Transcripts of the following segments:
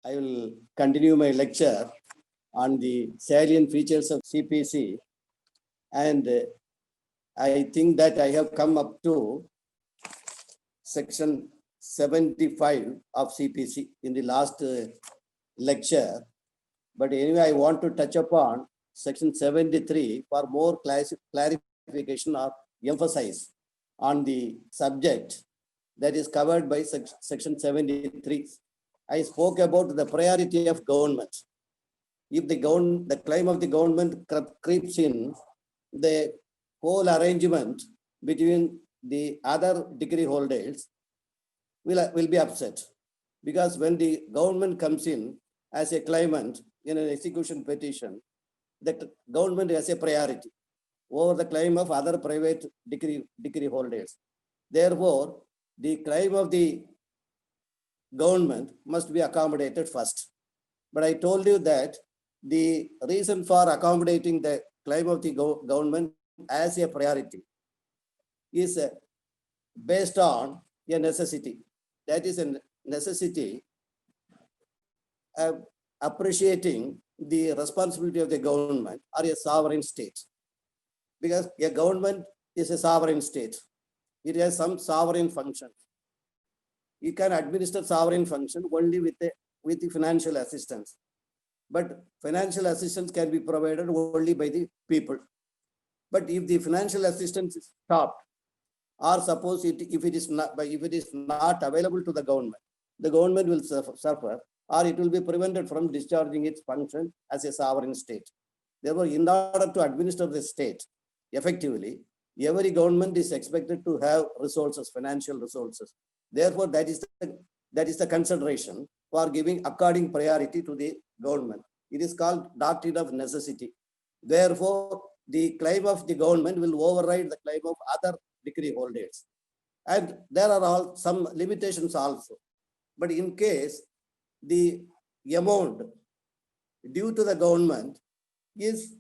I will continue my lecture on the salient features of CPC, and I think that I have come up to section 75 of CPC in the last lecture. But anyway, I want to touch upon section 73 for more clarification or emphasis on the subject that is covered by section 73. I spoke about the priority of government. If the claim of the government creeps in, the whole arrangement between the other degree holders will be upset. Because when the government comes in as a claimant in an execution petition, the government has a priority over the claim of other private degree holders. Therefore, the claim of the government must be accommodated first. But I told you that the reason for accommodating the claim of the government as a priority is based on a necessity. That is a necessity of appreciating the responsibility of the government or a sovereign state. Because a government is a sovereign state. It has some sovereign function. You can administer sovereign function only with the financial assistance. But financial assistance can be provided only by the people. But if the financial assistance is stopped, or suppose if it is not available to the government will suffer, or it will be prevented from discharging its function as a sovereign state. Therefore, in order to administer the state effectively, every government is expected to have resources, financial resources. Therefore, that is the consideration for giving according priority to the government. It is called doctrine of necessity. Therefore, the claim of the government will override the claim of other degree holders. And there are some limitations also. But in case the amount due to the government is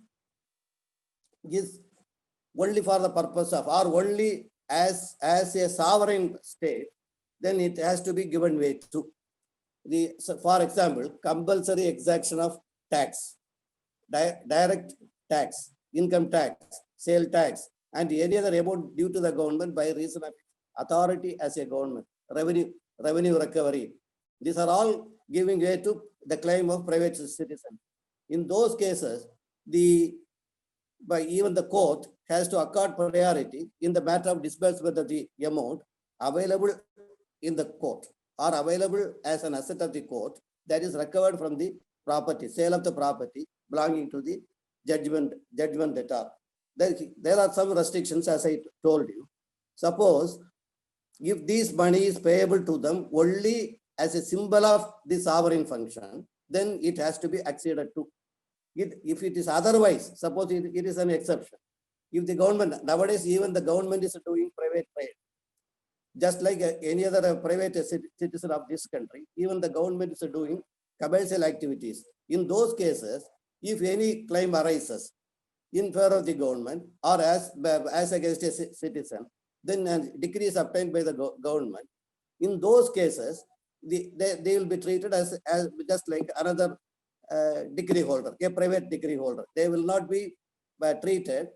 only for the purpose of, or only as a sovereign state, then it has to be given way to. So for example, compulsory exaction of tax, direct tax, income tax, sale tax, and any other amount due to the government by reason of authority as a government, revenue recovery. These are all giving way to the claim of private citizen. In those cases, even the court has to accord priority in the matter of disbursement of the amount available in the court or available as an asset of the court that is recovered from the property, sale of the property belonging to the judgment debtor. There are some restrictions, as I told you. Suppose if this money is payable to them only as a symbol of the sovereign function, then it has to be acceded to. If it is otherwise, suppose it is an exception. If the government, nowadays even the government is doing private trade, just like any other private citizen of this country, even the government is doing commercial activities. In those cases, if any claim arises in favor of the government or as against a citizen, then a decree is obtained by the government. In those cases, they will be treated as just like another degree holder, a private degree holder. They will not be treated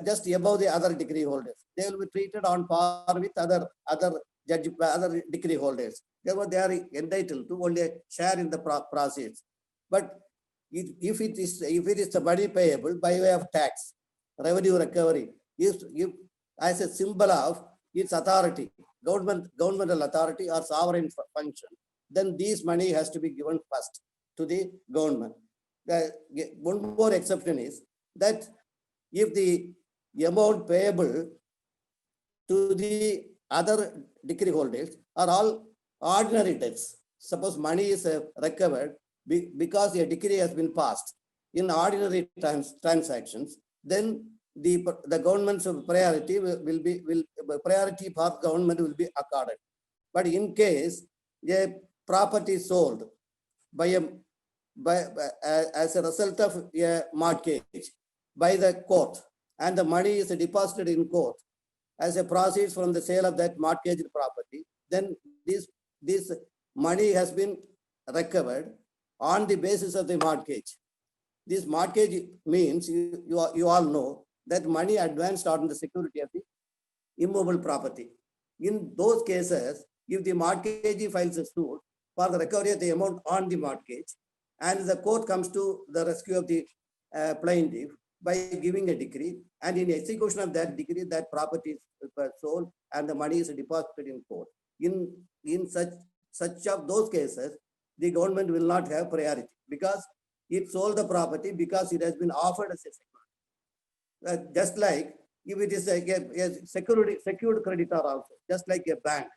just above the other degree holders. They will be treated on par with other degree holders. Therefore, they are entitled to only a share in the proceeds. But if it is the money payable by way of tax, revenue recovery, if as a symbol of its authority, governmental authority or sovereign function, then this money has to be given first to the government. One more exception is that if the amount payable to the other degree holders are all ordinary debts, suppose money is recovered because a decree has been passed in ordinary transactions, then the government's priority priority for government will be accorded. But in case a property is sold as a result of a mortgage by the court, and the money is deposited in court as a proceeds from the sale of that mortgaged property, then this money has been recovered on the basis of the mortgage. This mortgage means you all know that money advanced on the security of the immovable property. In those cases, if the mortgagee files a suit for the recovery of the amount on the mortgage, and the court comes to the rescue of the plaintiff by giving a decree, and in execution of that decree, that property is sold and the money is deposited in court. In such of those cases, the government will not have priority because it sold the property because it has been offered as a security. Just like if it is a secured creditor also, just like a bank.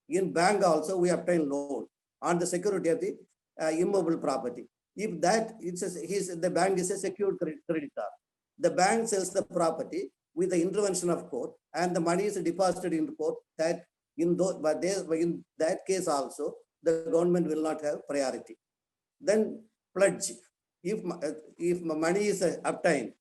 In bank also, we obtain loan on the security of the immovable property. If that the bank is a secured creditor, the bank sells the property with the intervention of court, and the money is deposited in court. That in that case also, the government will not have priority. Then pledge. If money is obtained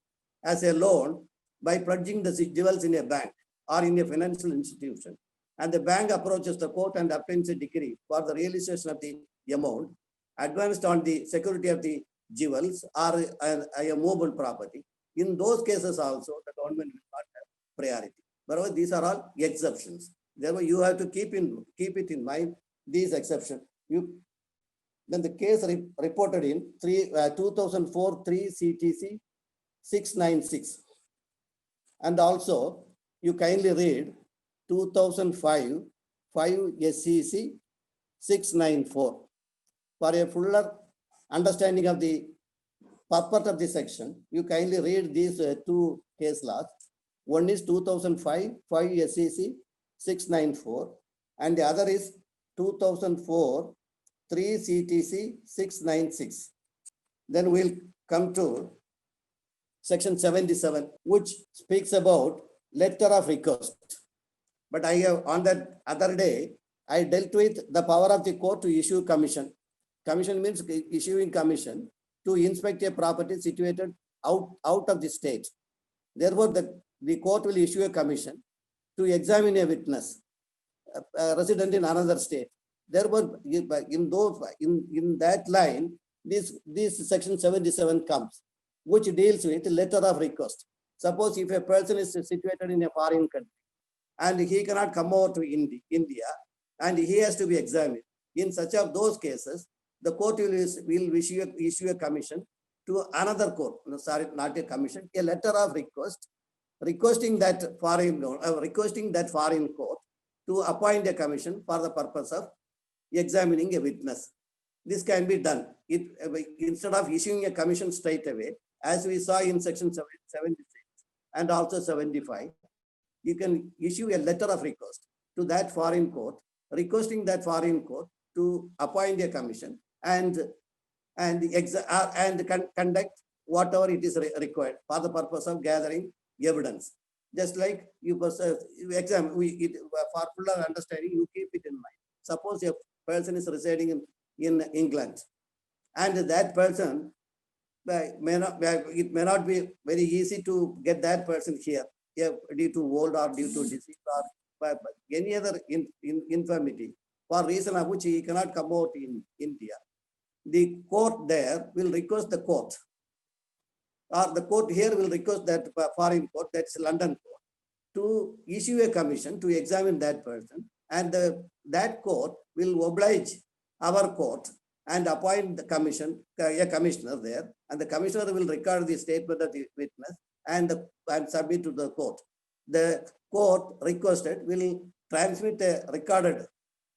as a loan by pledging the jewels in a bank or in a financial institution, and the bank approaches the court and obtains a decree for the realization of the amount advanced on the security of the jewels or a mobile property, in those cases also, the government will not have priority. But these are all exceptions. Therefore, you have to keep it in mind, these exceptions. Then the case reported in 2004 3 CTC 696. And also, you kindly read 2005 5 SCC 694. For a fuller understanding of the purport of the section, you kindly read these two case laws. One is 2005 5 SCC 694, and the other is 2004 3 CTC 696. Then we'll come to section 77, which speaks about letter of request. But I have, on that other day, I dealt with the power of the court to issue commission. Commission means issuing commission to inspect a property situated out of the state. Therefore, the court will issue a commission to examine a witness resident in another state. Therefore, in that line, this section 77 comes, which deals with letter of request. Suppose if a person is situated in a foreign country and he cannot come over to India and he has to be examined, in such of those cases, the court will issue a commission to another court. No, sorry, not a commission, a letter of request, requesting that foreign court to appoint a commission for the purpose of examining a witness. This can be done. Instead of issuing a commission straight away, as we saw in section 76 and also 75, you can issue a letter of request to that foreign court, requesting that foreign court to appoint a commission and conduct whatever it is required for the purpose of gathering evidence. Just like you for fuller understanding, you keep it in mind. Suppose a person is residing in England, and that person it may not be very easy to get that person here due to old or due to disease or any other infirmity, for reason of which he cannot come out in India. The court there will request the court, or the court here will request that foreign court, that's London court, to issue a commission to examine that person, and that court will oblige our court and appoint the commission, a commissioner there, and the commissioner will record the statement of the witness and submit to the court. The court requested will transmit a recorded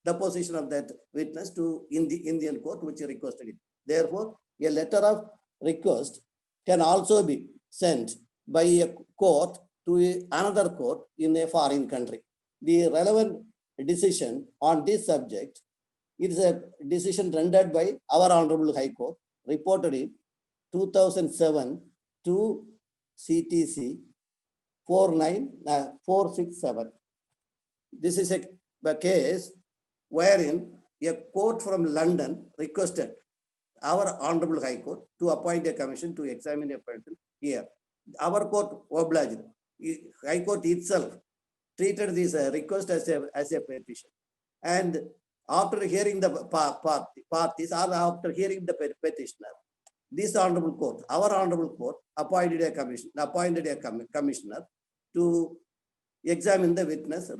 deposition of that witness to the Indian court which requested it. Therefore, a letter of request can also be sent by a court to another court in a foreign country. The relevant decision on this subject, it is a decision rendered by our Honorable High Court, reported in 2007 to CTC 467. This is a case wherein a court from London requested our Honorable High Court to appoint a commission to examine a person here. Our court obliged. High Court itself treated this request as a petition, and after hearing the parties or after hearing the petitioner, this honorable court, our honorable court, appointed a commissioner to examine the witness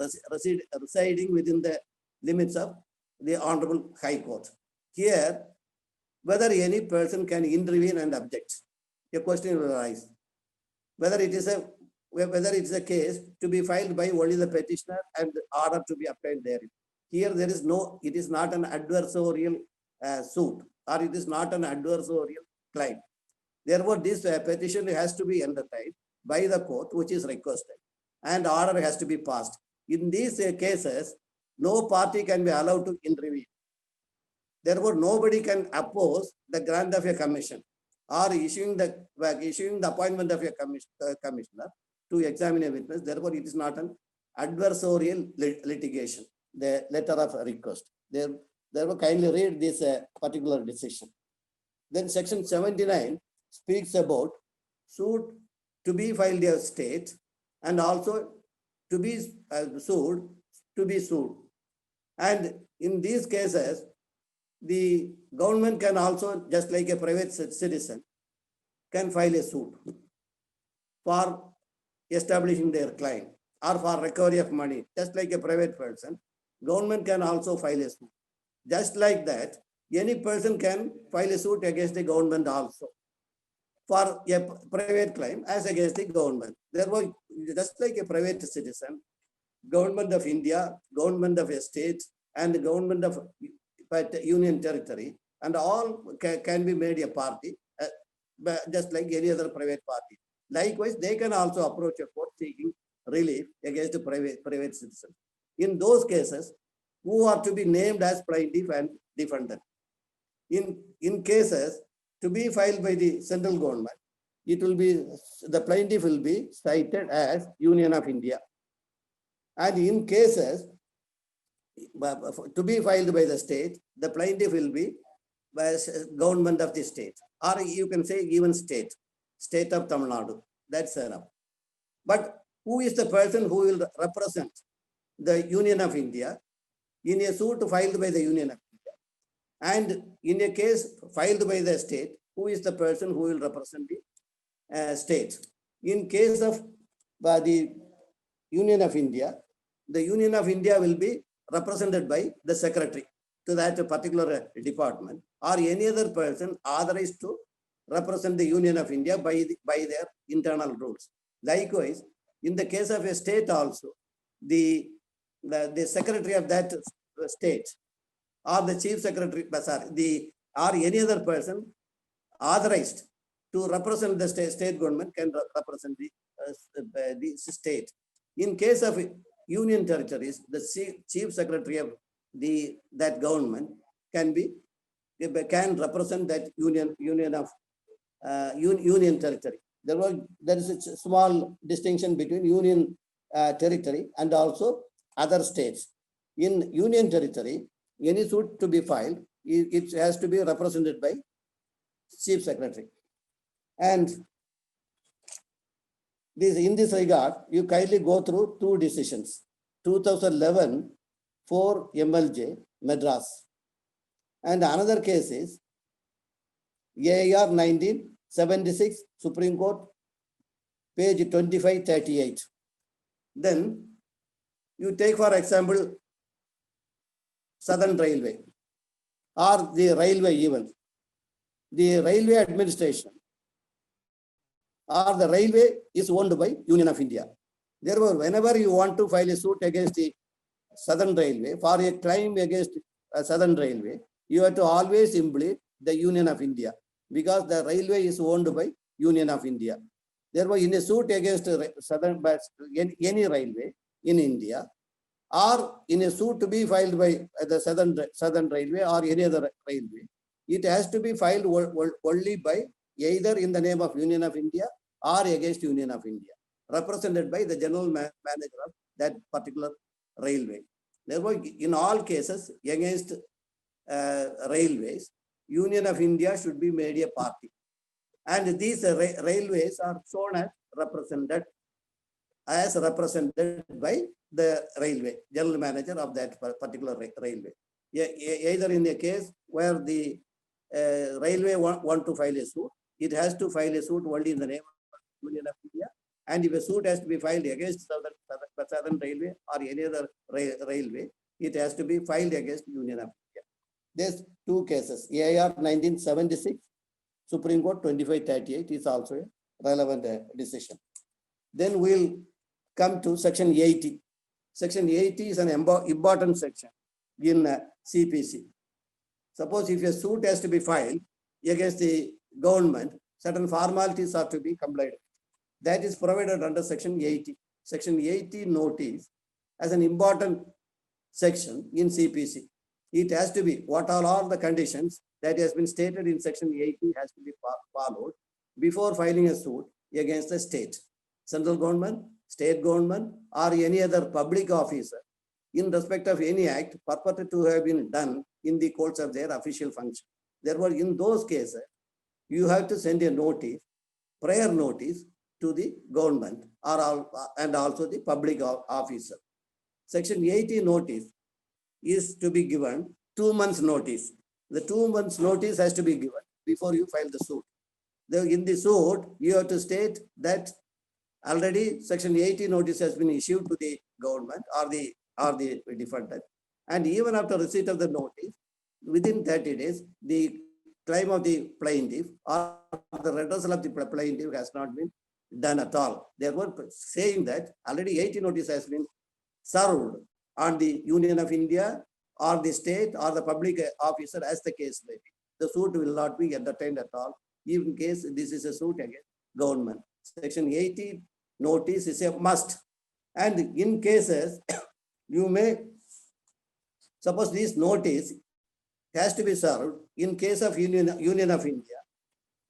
residing within the limits of the honorable High Court. Here, whether any person can intervene and object, a question will arise. Whether it is a case to be filed by only the petitioner and order to be obtained therein. Here there is no, it is not an adversarial suit, or it is not an adversarial claim. Therefore, this petition has to be entertained by the court which is requested, and order has to be passed. In these cases, no party can be allowed to intervene. Therefore, nobody can oppose the grant of a commission or issuing the appointment of a commissioner to examine a witness. Therefore, it is not an adversarial litigation, the letter of request. Therefore, kindly read this particular decision. Then section 79 speaks about suit to be filed a state and also to be sued, to be sued. And in these cases, the government can also, just like a private citizen, can file a suit for establishing their claim or for recovery of money, just like a private person. Government can also file a suit. Just like that, any person can file a suit against the government also for a private claim as against the government. Therefore, just like a private citizen, government of India, government of a state, and the government of union territory, and all can be made a party, just like any other private party. Likewise, they can also approach a court seeking relief against a private citizen. In those cases, who are to be named as plaintiff and defendant. In cases to be filed by the central government, it will be, the plaintiff will be cited as Union of India. And in cases to be filed by the state, the plaintiff will be by government of the state, or you can say even state of Tamil Nadu. That's enough. But who is the person who will represent the Union of India in a suit filed by the Union of India? And in a case filed by the state, who is the person who will represent the state? In case of the Union of India, the Union of India will be represented by the secretary to that particular department, or any other person authorized to represent the Union of India by their internal rules. Likewise, in the case of a state also, the secretary of that state or the chief secretary, or any other person authorized to represent the state government can represent the state. In case of union territories, the chief secretary of that government can represent that union territory. There is a small distinction between union territory and also other states. In union territory, any suit to be filed, it has to be represented by chief secretary. And in this regard, you kindly go through two decisions. 2011 for MLJ Madras, and another case is AR 1976 Supreme Court, page 2538. Then you take for example Southern Railway or the railway even. The railway administration or the railway is owned by Union of India. Therefore, whenever you want to file a suit against the Southern Railway for a claim against Southern Railway, you have to always implicate the Union of India, because the railway is owned by Union of India. Therefore, in a suit against any railway in India, or in a suit to be filed by the Southern Railway or any other railway, it has to be filed only by either in the name of Union of India or against Union of India, represented by the general manager of that particular railway. Therefore, in all cases against railways, Union of India should be made a party. And these railways are shown as represented by the railway, general manager of that particular railway. either in a case where the railway want to file a suit, it has to file a suit only in the name of Union of India. And if a suit has to be filed against Southern Railway or any other railway, it has to be filed against Union of India. There's two cases. AIR 1976, Supreme Court 2538 is also a relevant decision. Then we'll come to Section 80. Section 80 is an important section in CPC. Suppose if a suit has to be filed against the government, certain formalities are to be complied with. That is provided under Section 80. Section 80 notice as an important section in CPC. It has to be, what are all the conditions that has been stated in Section 80 has to be followed before filing a suit against the state, central government, state government, or any other public officer in respect of any act purported to have been done in the course of their official function. Therefore, in those cases, you have to send a notice, prior notice to the government and also the public officer. Section 80 notice is to be given 2 months notice. The 2 months notice has to be given before you file the suit. In the suit, you have to state that already Section 80 notice has been issued to the government or the defendant. And even after receipt of the notice, within 30 days, the claim of the plaintiff or the redressal of the plaintiff has not been done at all. Therefore, saying that already 80 notice has been served on the Union of India or the state or the public officer as the case may be, the suit will not be entertained at all, even in case this is a suit against government. Section 80 notice is a must. And in cases, you may, suppose this notice has to be served in case of Union of India,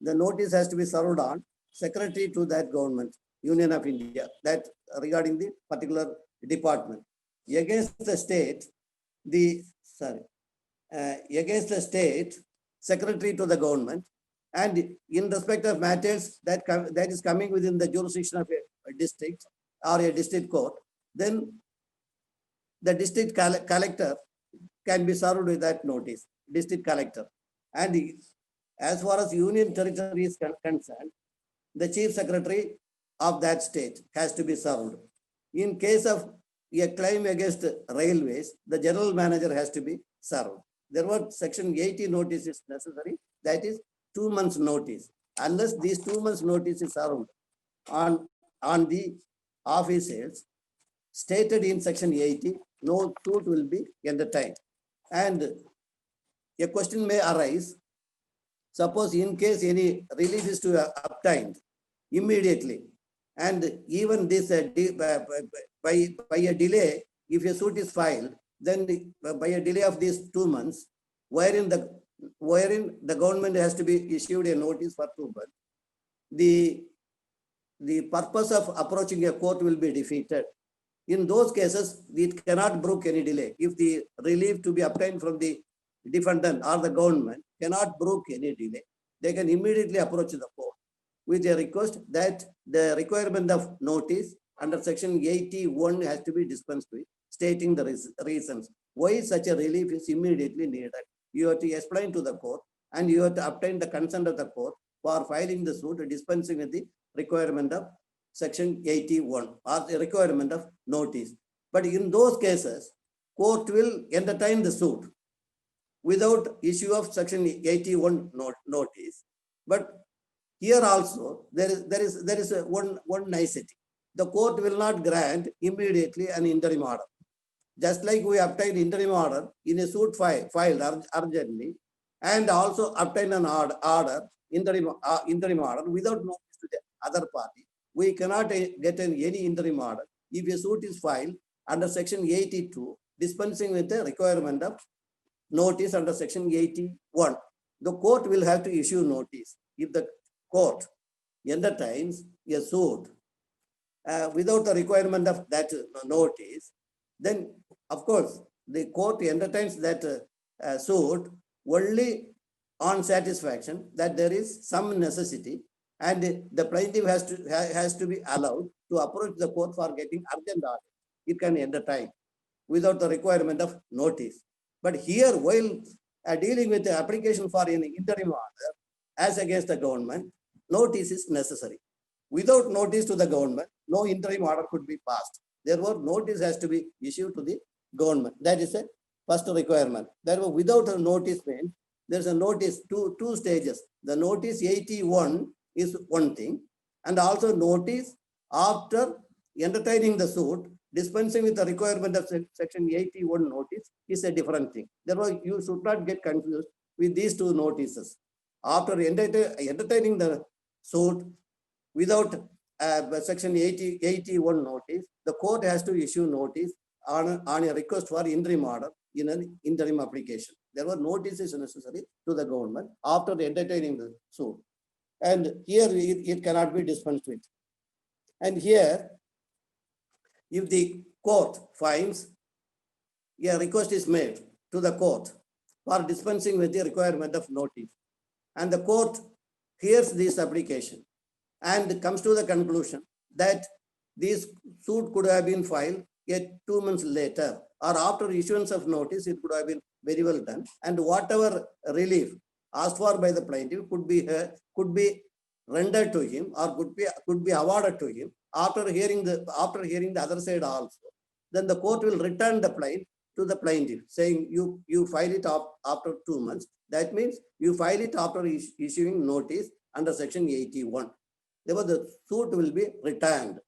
the notice has to be served on secretary to that government, Union of India, that regarding the particular department. Against the state, against the state, secretary to the government, and in respect of matters that is coming within the jurisdiction of a district or a district court, then the district collector can be served with that notice, district collector. And as far as union territory is concerned, the chief secretary of that state has to be served. In case of a claim against railways, the general manager has to be served. Therefore, Section 80 notice is necessary. That is 2 months notice. Unless these 2 months notice is served on the officers stated in Section 80, no suit will be entertained. And a question may arise. Suppose in case any relief is to obtained immediately, and even this by a delay, if a suit is filed, then by a delay of these 2 months, wherein the government has to be issued a notice for 2 months, the purpose of approaching a court will be defeated. In those cases, it cannot brook any delay. If the relief to be obtained from the defendant or the government cannot brook any delay, they can immediately approach the court with a request that the requirement of notice under Section 81 has to be dispensed with, stating the reasons why such a relief is immediately needed. You have to explain to the court and you have to obtain the consent of the court for filing the suit, dispensing with the requirement of Section 81 or the requirement of notice. But in those cases, court will entertain the suit without issue of Section 81 notice. But here also there is one nicety. The court will not grant immediately an interim order. Just like we obtain interim order in a suit filed urgently, and also obtain an interim order without notice to the other party. We cannot get any interim order if a suit is filed under Section 82, dispensing with the requirement of notice under Section 81. The court will have to issue notice. If the court entertains a suit without the requirement of that notice, then of course the court entertains that suit only on satisfaction that there is some necessity, and the plaintiff has to be allowed to approach the court for getting urgent order. It can entertain without the requirement of notice. But here, while dealing with the application for an interim order as against the government, notice is necessary. Without notice to the government, no interim order could be passed. Therefore, notice has to be issued to the government. That is a first requirement. Therefore, without a notice means there's a notice, two stages. The notice 81 is one thing, and also notice after entertaining the suit, dispensing with the requirement of section 81 notice is a different thing. Therefore, you should not get confused with these two notices. After entertaining the suit without section 81 notice, the court has to issue notice on a request for interim order in an interim application. Therefore, notice is necessary to the government after entertaining the suit. And here it cannot be dispensed with. And here, if the court finds a request is made to the court for dispensing with the requirement of notice, and the court hears this application and comes to the conclusion that this suit could have been filed yet 2 months later, or after issuance of notice, it could have been very well done, and whatever relief asked for by the plaintiff could be rendered to him or could be awarded to him after hearing the other side also. Then the court will return the plaintiff to the plaintiff, saying you file it after 2 months. That means you file it after issuing notice under section 81. Therefore, the suit will be returned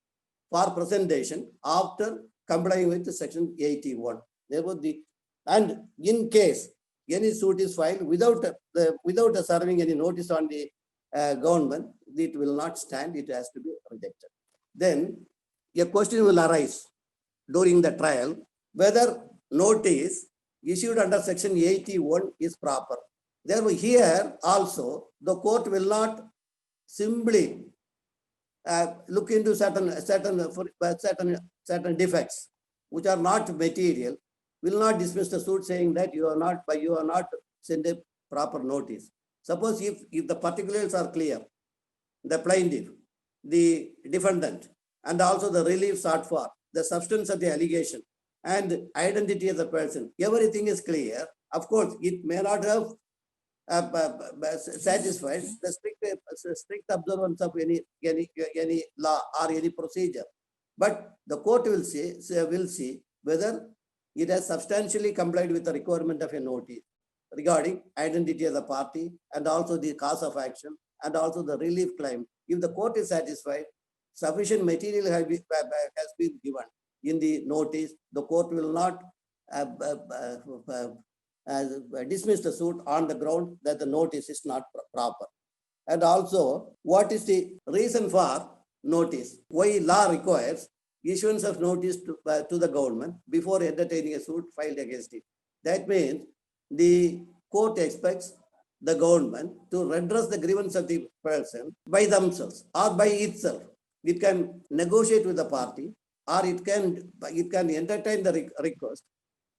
for presentation after complying with section 81. Therefore, and in case any suit is filed without serving any notice on the government, it will not stand. It has to be rejected. Then a question will arise during the trial whether notice issued under section 81 is proper. Therefore, here also the court will not simply look into certain defects which are not material, will not dismiss the suit saying that you are not sent a proper notice. Suppose if the particulars are clear, the plaintiff, the defendant, and also the relief sought for, the substance of the allegation, and identity of the person, everything is clear. Of course, it may not have satisfied the strict observance of any law or any procedure, but the court will see whether it has substantially complied with the requirement of a notice regarding identity of the party and also the cause of action and also the relief claim. If the court is satisfied, sufficient material has been given in the notice, the court will not dismiss the suit on the ground that the notice is not proper. And also, what is the reason for notice? Why law requires issuance of notice to the government before entertaining a suit filed against it? That means the court expects the government to redress the grievance of the person by themselves or by itself. It can negotiate with the party, or it can entertain the request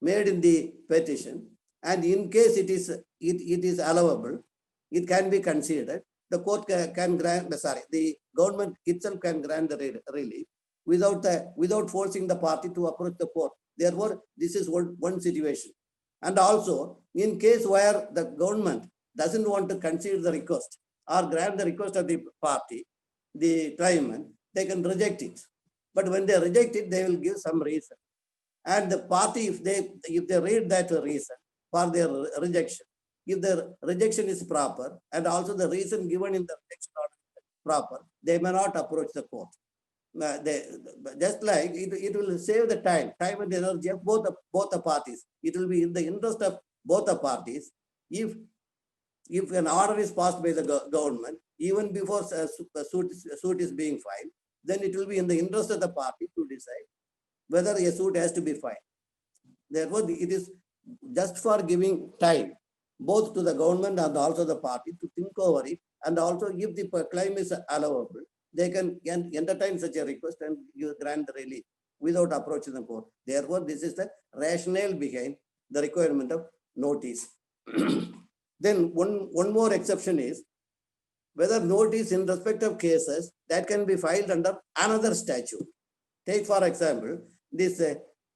made in the petition, and in case it is allowable, it can be considered. The court can grant, the government itself can grant the relief without forcing the party to approach the court. Therefore, this is one situation. And also, in case where the government doesn't want to consider the request or grant the request of the party, the claimant, they can reject it. But when they reject it, they will give some reason. And the party, if they read that reason for their rejection, if the rejection is proper and also the reason given in the rejection order is proper, they may not approach the court. Just like it will save the time and energy of both the parties. It will be in the interest of both the parties if an order is passed by the government, even before a suit is being filed, then it will be in the interest of the party to decide whether a suit has to be filed. Therefore, it is just for giving time both to the government and also the party to think over it, and also if the claim is allowable, they can entertain such a request and grant the relief without approaching the court. Therefore, this is the rationale behind the requirement of notice. Then one more exception is whether notice in respect of cases that can be filed under another statute. Take for example, this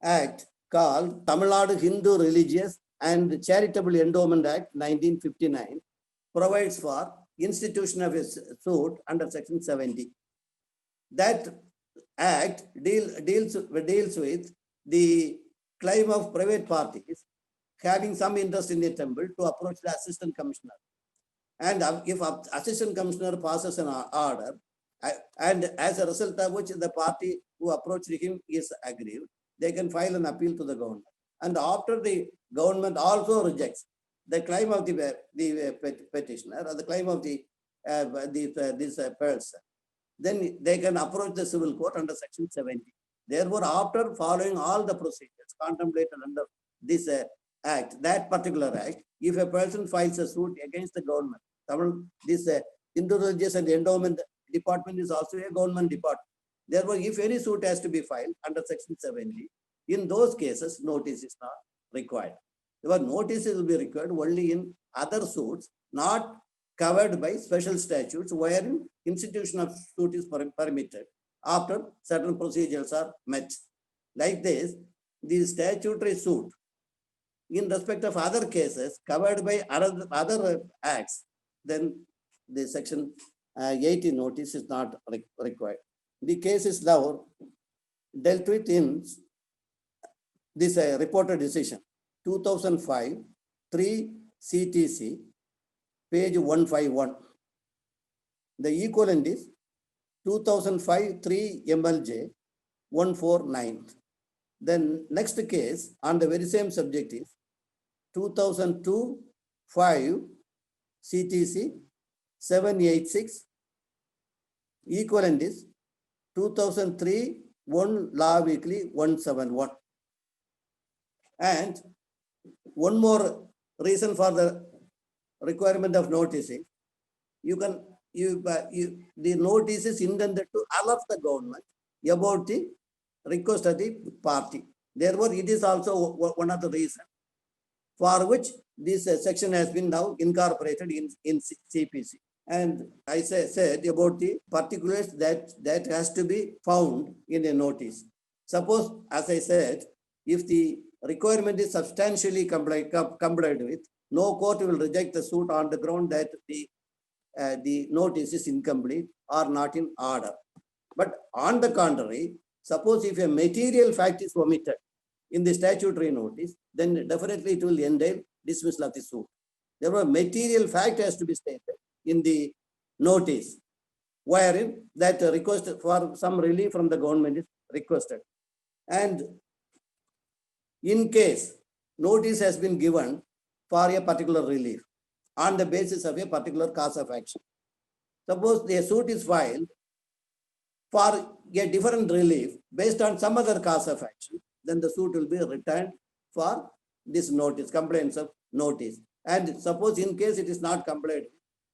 act called Tamil Nadu Hindu Religious and Charitable Endowment Act 1959 provides for institution of a suit under Section 70. That act deals with the claim of private parties having some interest in a temple to approach the assistant commissioner. And if assistant commissioner passes an order, and as a result of which the party who approached him is aggrieved, they can file an appeal to the government. And after the government also rejects the claim of the petitioner or the claim of this person, then they can approach the civil court under Section 70. Therefore, after following all the procedures contemplated under this act, that particular act, if a person files a suit against the government, this Hindu Religious and Endowment Department is also a government department. Therefore, if any suit has to be filed under Section 70, in those cases, notice is not required. Therefore, notices will be required only in other suits not covered by special statutes wherein institution of suit is permitted after certain procedures are met. Like this, the statutory suit in respect of other cases covered by other acts, then the Section 80 notice is not required. The case is now dealt with in this reported decision 2005 3 CTC page 151. The equivalent is 2005 3 MLJ 149. Then next case on the very same subject is 2002 5 CTC 786. Equivalent is 2003 1 Law Weekly 171. And one more reason for the requirement of noticing, the notice is intended to alert the government about the request of the party. Therefore, it is also one of the reasons for which this section has been now incorporated in CPC. And I said about the particulars that has to be found in a notice. Suppose, as I said, if the requirement is substantially complied with, no court will reject the suit on the ground that the notice is incomplete or not in order. But on the contrary, suppose if a material fact is omitted in the statutory notice, then definitely it will entail dismissal of the suit. Therefore, material fact has to be stated in the notice, wherein that request for some relief from the government is requested. And in case notice has been given for a particular relief on the basis of a particular cause of action. Suppose the suit is filed for a different relief based on some other cause of action, then the suit will be returned for this notice, complaints of notice. And suppose in case it is not complied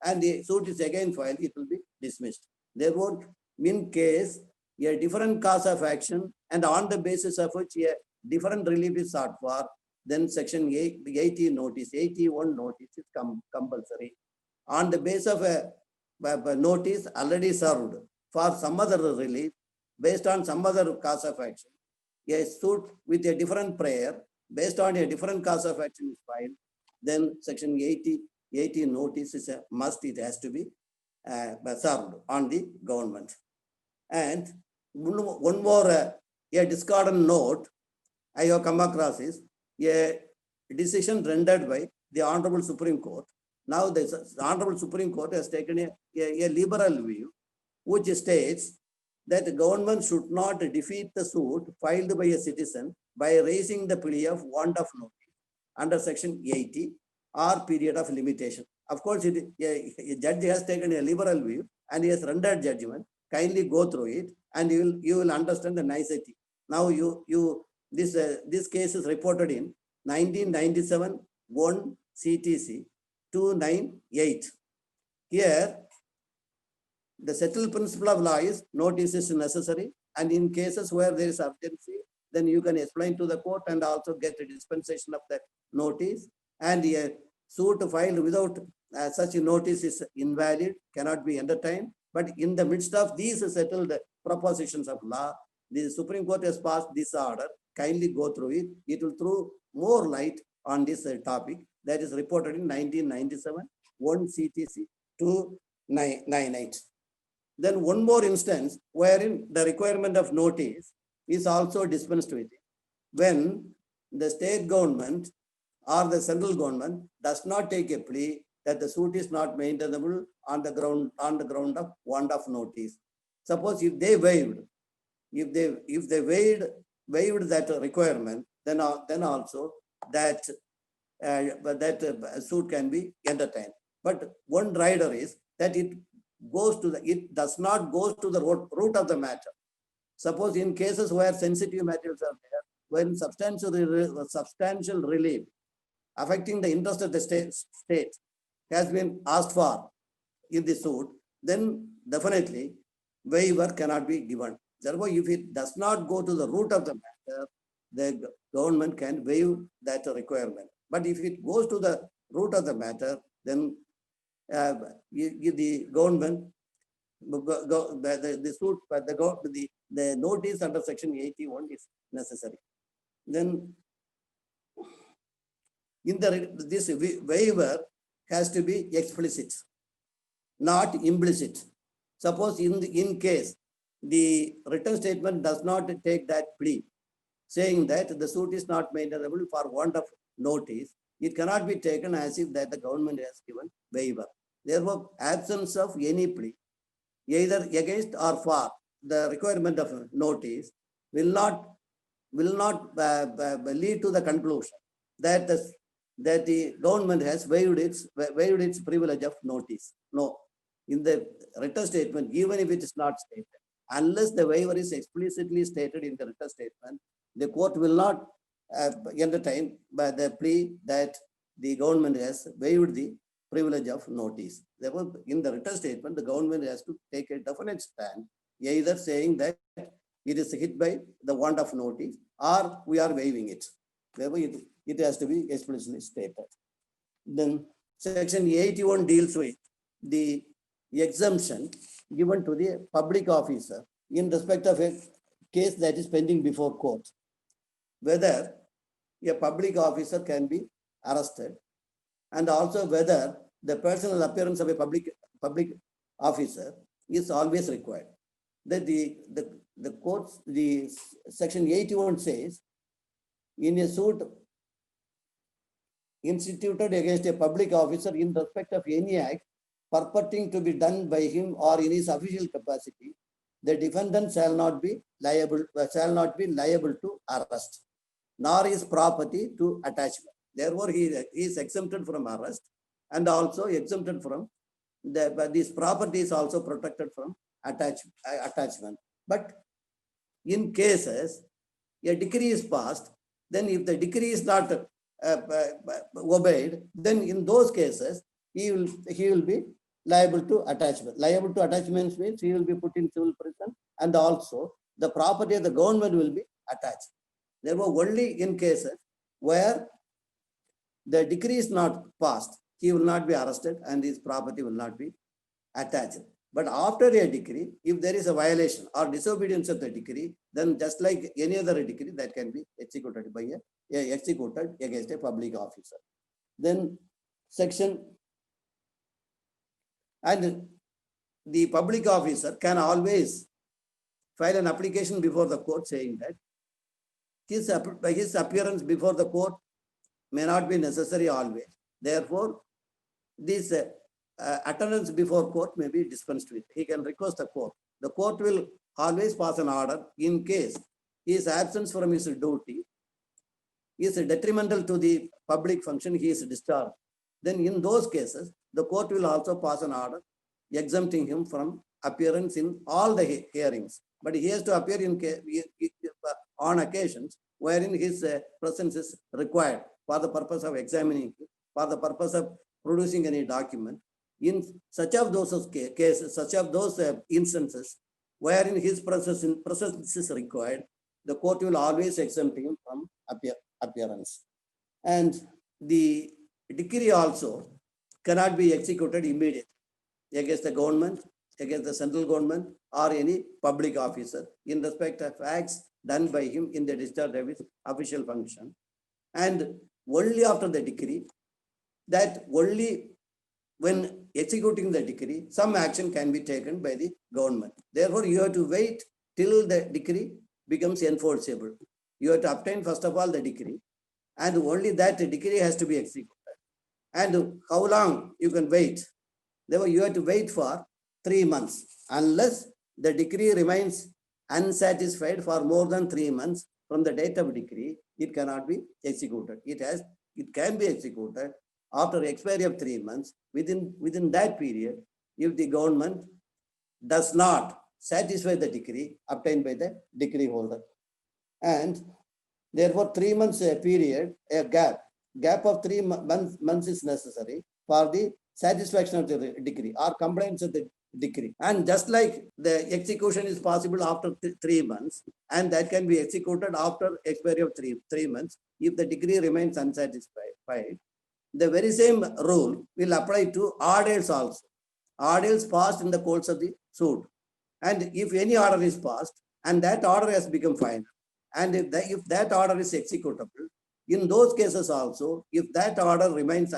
and the suit is again filed, it will be dismissed. Therefore, in case a different cause of action and on the basis of which a different relief is sought for, then Section 80 notice, 81 notice is compulsory. On the basis of a notice already served for some other relief based on some other cause of action, a suit with a different prayer based on a different cause of action is filed, then Section 80 notice is a must, it has to be served on the government. And one more, a discordant note I have come across is a decision rendered by the Honorable Supreme Court. Now the Honorable Supreme Court has taken a liberal view, which states that the government should not defeat the suit filed by a citizen by raising the plea of want of notice under Section 80 or period of limitation. Of course, a judge has taken a liberal view and he has rendered judgment. Kindly go through it and you will understand the nicety. Now this case is reported in 1997 1 CTC 298. Here, the settled principle of law is notice is necessary, and in cases where there is urgency, then you can explain to the court and also get a dispensation of that notice. And a suit filed without such a notice is invalid, cannot be entertained. But in the midst of these settled propositions of law, the Supreme Court has passed this order. Kindly go through it. It will throw more light on this topic that is reported in 1997, 1 CTC 298. Then one more instance wherein the requirement of notice is also dispensed with when the state government or the central government does not take a plea that the suit is not maintainable on the ground of want of notice. Suppose if they waived, if they waived that requirement, then also that suit can be entertained. But one rider is that it does not go to the root of the matter. Suppose in cases where sensitive materials are there, when substantial relief affecting the interest of the state has been asked for in the suit, then definitely waiver cannot be given. Therefore, if it does not go to the root of the matter, the government can waive that requirement. But if it goes to the root of the matter, then the government, the suit, the notice under section 81 is necessary. Then in this waiver has to be explicit, not implicit. Suppose in case the written statement does not take that plea, saying that the suit is not maintainable for want of notice, it cannot be taken as if that the government has given waiver. Therefore, absence of any plea, either against or for the requirement of notice, will not lead to the conclusion that the government has waived its privilege of notice. No, in the written statement, even if it is not stated, unless the waiver is explicitly stated in the written statement, the court will not entertain by the plea that the government has waived the privilege of notice. Therefore, in the written statement, the government has to take a definite stand, either saying that it is hit by the want of notice or we are waiving it. Therefore, it has to be explicitly stated. Then section 81 deals with the exemption given to the public officer in respect of a case that is pending before court. Whether a public officer can be arrested, and also whether the personal appearance of a public officer is always required. That the courts, the section 81 says, in a suit instituted against a public officer in respect of any act purporting to be done by him or in his official capacity, the defendant shall not be liable to arrest, nor his property to attachment. Therefore, he is exempted from arrest and also exempted from this property is also protected from attachment. But in cases a decree is passed, then if the decree is not obeyed, then in those cases he will be liable to attachment. Liable to attachment means he will be put in civil prison, and also the property of the government will be attached. Therefore, only in cases where the decree is not passed, he will not be arrested and his property will not be attached. But after a decree, if there is a violation or disobedience of the decree, then just like any other decree, that can be executed by executed against a public officer. Then section, and the public officer can always file an application before the court saying that his appearance before the court may not be necessary always. Therefore, this attendance before court may be dispensed with. He can request the court. The court will always pass an order in case his absence from his duty is detrimental to the public function, he is discharged. Then in those cases, the court will also pass an order exempting him from appearance in all the hearings. But he has to appear on occasions wherein his presence is required for the purpose of examining, for the purpose of producing any document. In such of those cases, such of those instances wherein his presence is required, the court will always exempt him from appearance. And the decree also cannot be executed immediately against the government, against the central government, or any public officer in respect of acts done by him in the discharge of his official function. And only after the decree, that only when executing the decree, some action can be taken by the government. Therefore, you have to wait till the decree becomes enforceable. You have to obtain, first of all, the decree, and only that decree has to be executed. And how long you can wait? Therefore, you have to wait for 3 months. Unless the decree remains unsatisfied for more than 3 months from the date of decree, it cannot be executed. It can be executed after expiry of 3 months. Within that period, if the government does not satisfy the decree obtained by the decree holder. And therefore, 3 months period, a gap of 3 months is necessary for the satisfaction of the decree or compliance of the decree. And just like the execution is possible after 3 months, and that can be executed after expiry of three months, if the decree remains unsatisfied, the very same rule will apply to orders also. Orders passed in the course of the suit. And if any order is passed and that order has become final, and if that order is executable, in those cases also, if that order remains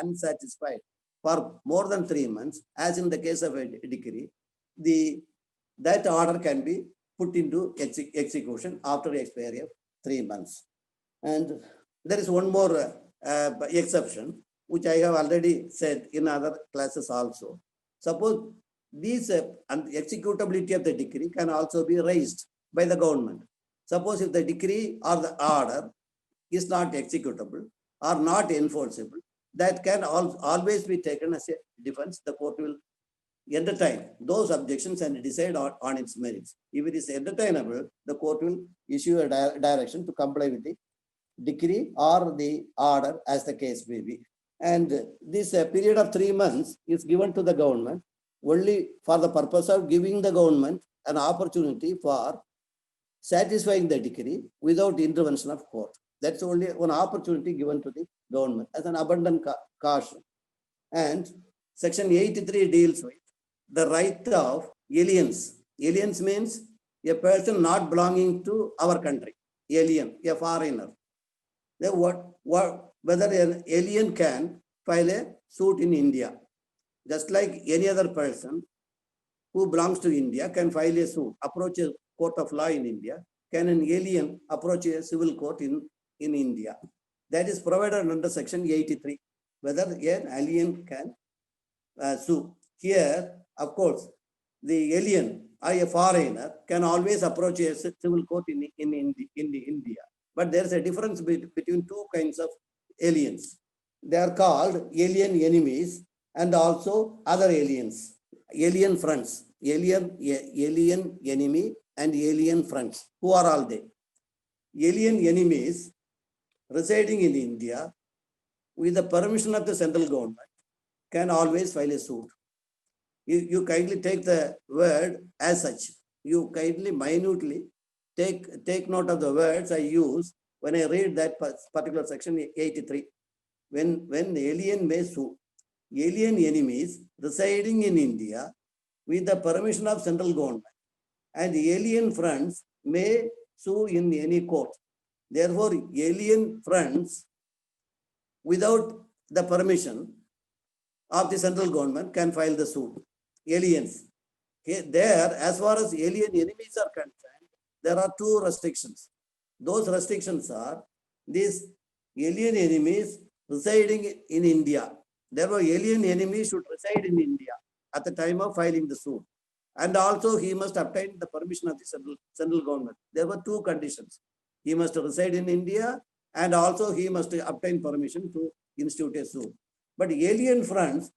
unsatisfied for more than 3 months, as in the case of a decree, that order can be put into execution after the expiry of 3 months. And there is one more exception, which I have already said in other classes also. Suppose these executability of the decree can also be raised by the government. Suppose if the decree or the order is not executable or not enforceable, that can always be taken as a defense. The court will entertain those objections and decide on its merits. If it is entertainable, the court will issue a direction to comply with the decree or the order as the case may be. And this period of 3 months is given to the government only for the purpose of giving the government an opportunity for satisfying the decree without intervention of court. That's only one opportunity given to the government as an abundant caution. And section 83 deals with the right of aliens. Aliens means a person not belonging to our country. Alien, a foreigner. Then whether an alien can file a suit in India, just like any other person who belongs to India can file a suit, approach a court of law in India. Can an alien approach a civil court in India? That is provided under section 83, whether an alien can sue. Here, of course, the alien or a foreigner can always approach a civil court in India. But there is a difference between two kinds of aliens. They are called alien enemies and also other aliens. Alien friends, alien enemy and alien friends. Who are all they? Alien enemies residing in India with the permission of the central government can always file a suit. You kindly take the word as such. You kindly minutely take note of the words I use when I read that particular section 83. When the alien may sue, alien enemies residing in India with the permission of central government and alien friends may sue in any court. Therefore, alien friends without the permission of the central government can file the suit. Aliens. There, as far as alien enemies are concerned, there are two restrictions. Those restrictions are these alien enemies residing in India. Therefore, alien enemy should reside in India at the time of filing the suit. And also he must obtain the permission of the central government. There were two conditions. He must reside in India and also he must obtain permission to institute a suit. But alien friends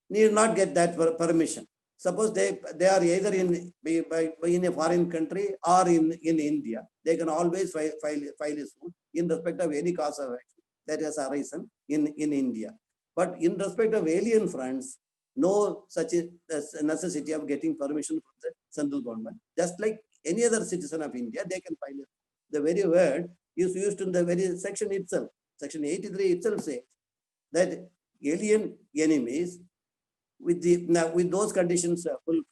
need not get that permission. Suppose they are either in a foreign country or in India, they can always file a suit in respect of any cause of action that has arisen in India. But in respect of alien friends, no such necessity of getting permission from the central government. Just like any other citizen of India, they can file it. The very word is used in the very section itself. Section 83 itself says that alien enemies with those conditions fulfilled,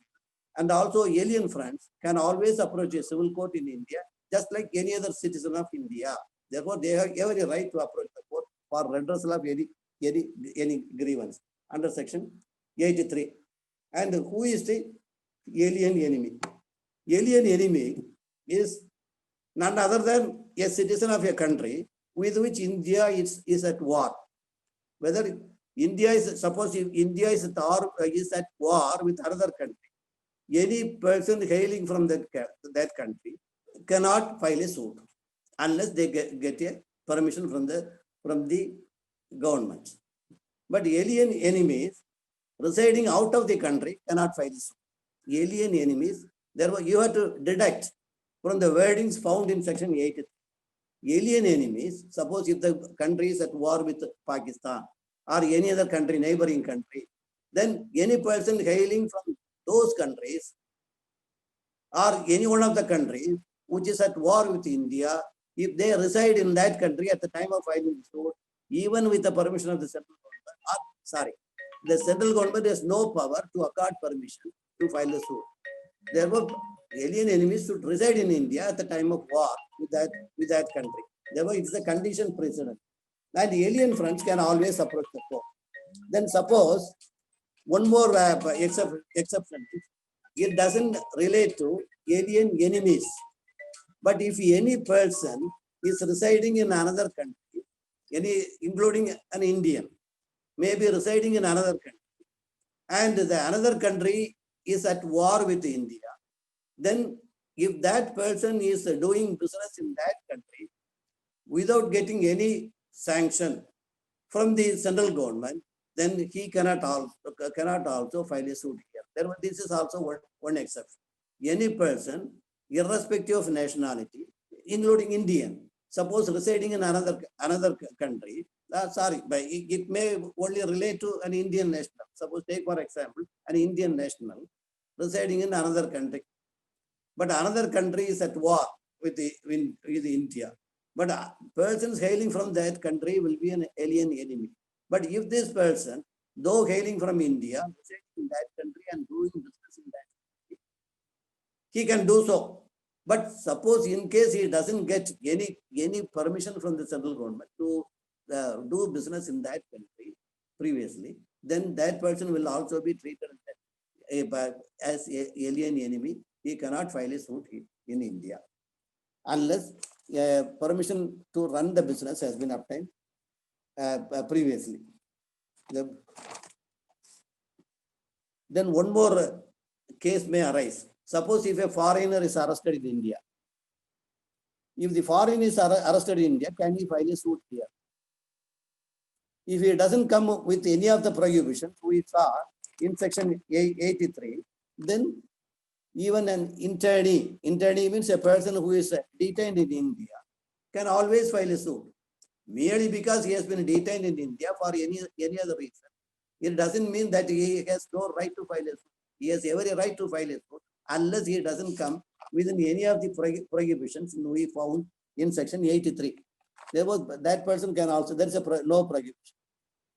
and also alien friends can always approach a civil court in India, just like any other citizen of India. Therefore, they have every right to approach the court for redressal of any grievance under section 83. And who is the alien enemy? Alien enemy is none other than a citizen of a country with which India is at war. Whether India is, suppose if India is at war with another country, any person hailing from that country cannot file a suit unless they get a permission from the government. But alien enemies residing out of the country cannot file a suit. Alien enemies, therefore you have to deduct from the wordings found in section 83. Alien enemies, suppose if the country is at war with Pakistan or any other country, neighboring country, then any person hailing from those countries or any one of the countries which is at war with India, if they reside in that country at the time of filing the suit, even with the permission of the central government, the central government has no power to accord permission to file the suit. Therefore, alien enemies should reside in India at the time of war with that country. Therefore, it's a condition precedent. And the alien fronts can always approach the court. Then suppose one more exception is, it doesn't relate to alien enemies. But if any person is residing in another country, including an Indian, may be residing in another country, and the another country is at war with India, then if that person is doing business in that country without getting any sanction from the central government, then he cannot also file a suit here. Therefore, this is also one exception. Any person, irrespective of nationality, including Indian, suppose residing in another country, but it may only relate to an Indian national. Suppose take for example, an Indian national residing in another country, but another country is at war with India. But persons hailing from that country will be an alien enemy. But if this person, though hailing from India, residing in that country and doing business in that country, he can do so. But suppose in case he doesn't get any permission from the central government to do business in that country previously, then that person will also be treated as an alien enemy. He cannot file a suit in India unless permission to run the business has been obtained previously. Then one more case may arise. Suppose if a foreigner is arrested in India. If the foreigner is arrested in India, can he file a suit here? If he doesn't come with any of the prohibitions we saw in section 83, then even an internee means a person who is detained in India, can always file a suit. Merely because he has been detained in India for any other reason, it doesn't mean that he has no right to file a suit. He has every right to file a suit unless he doesn't come within any of the prohibitions we found in section 83. Therefore, that person can also, there is no prohibition.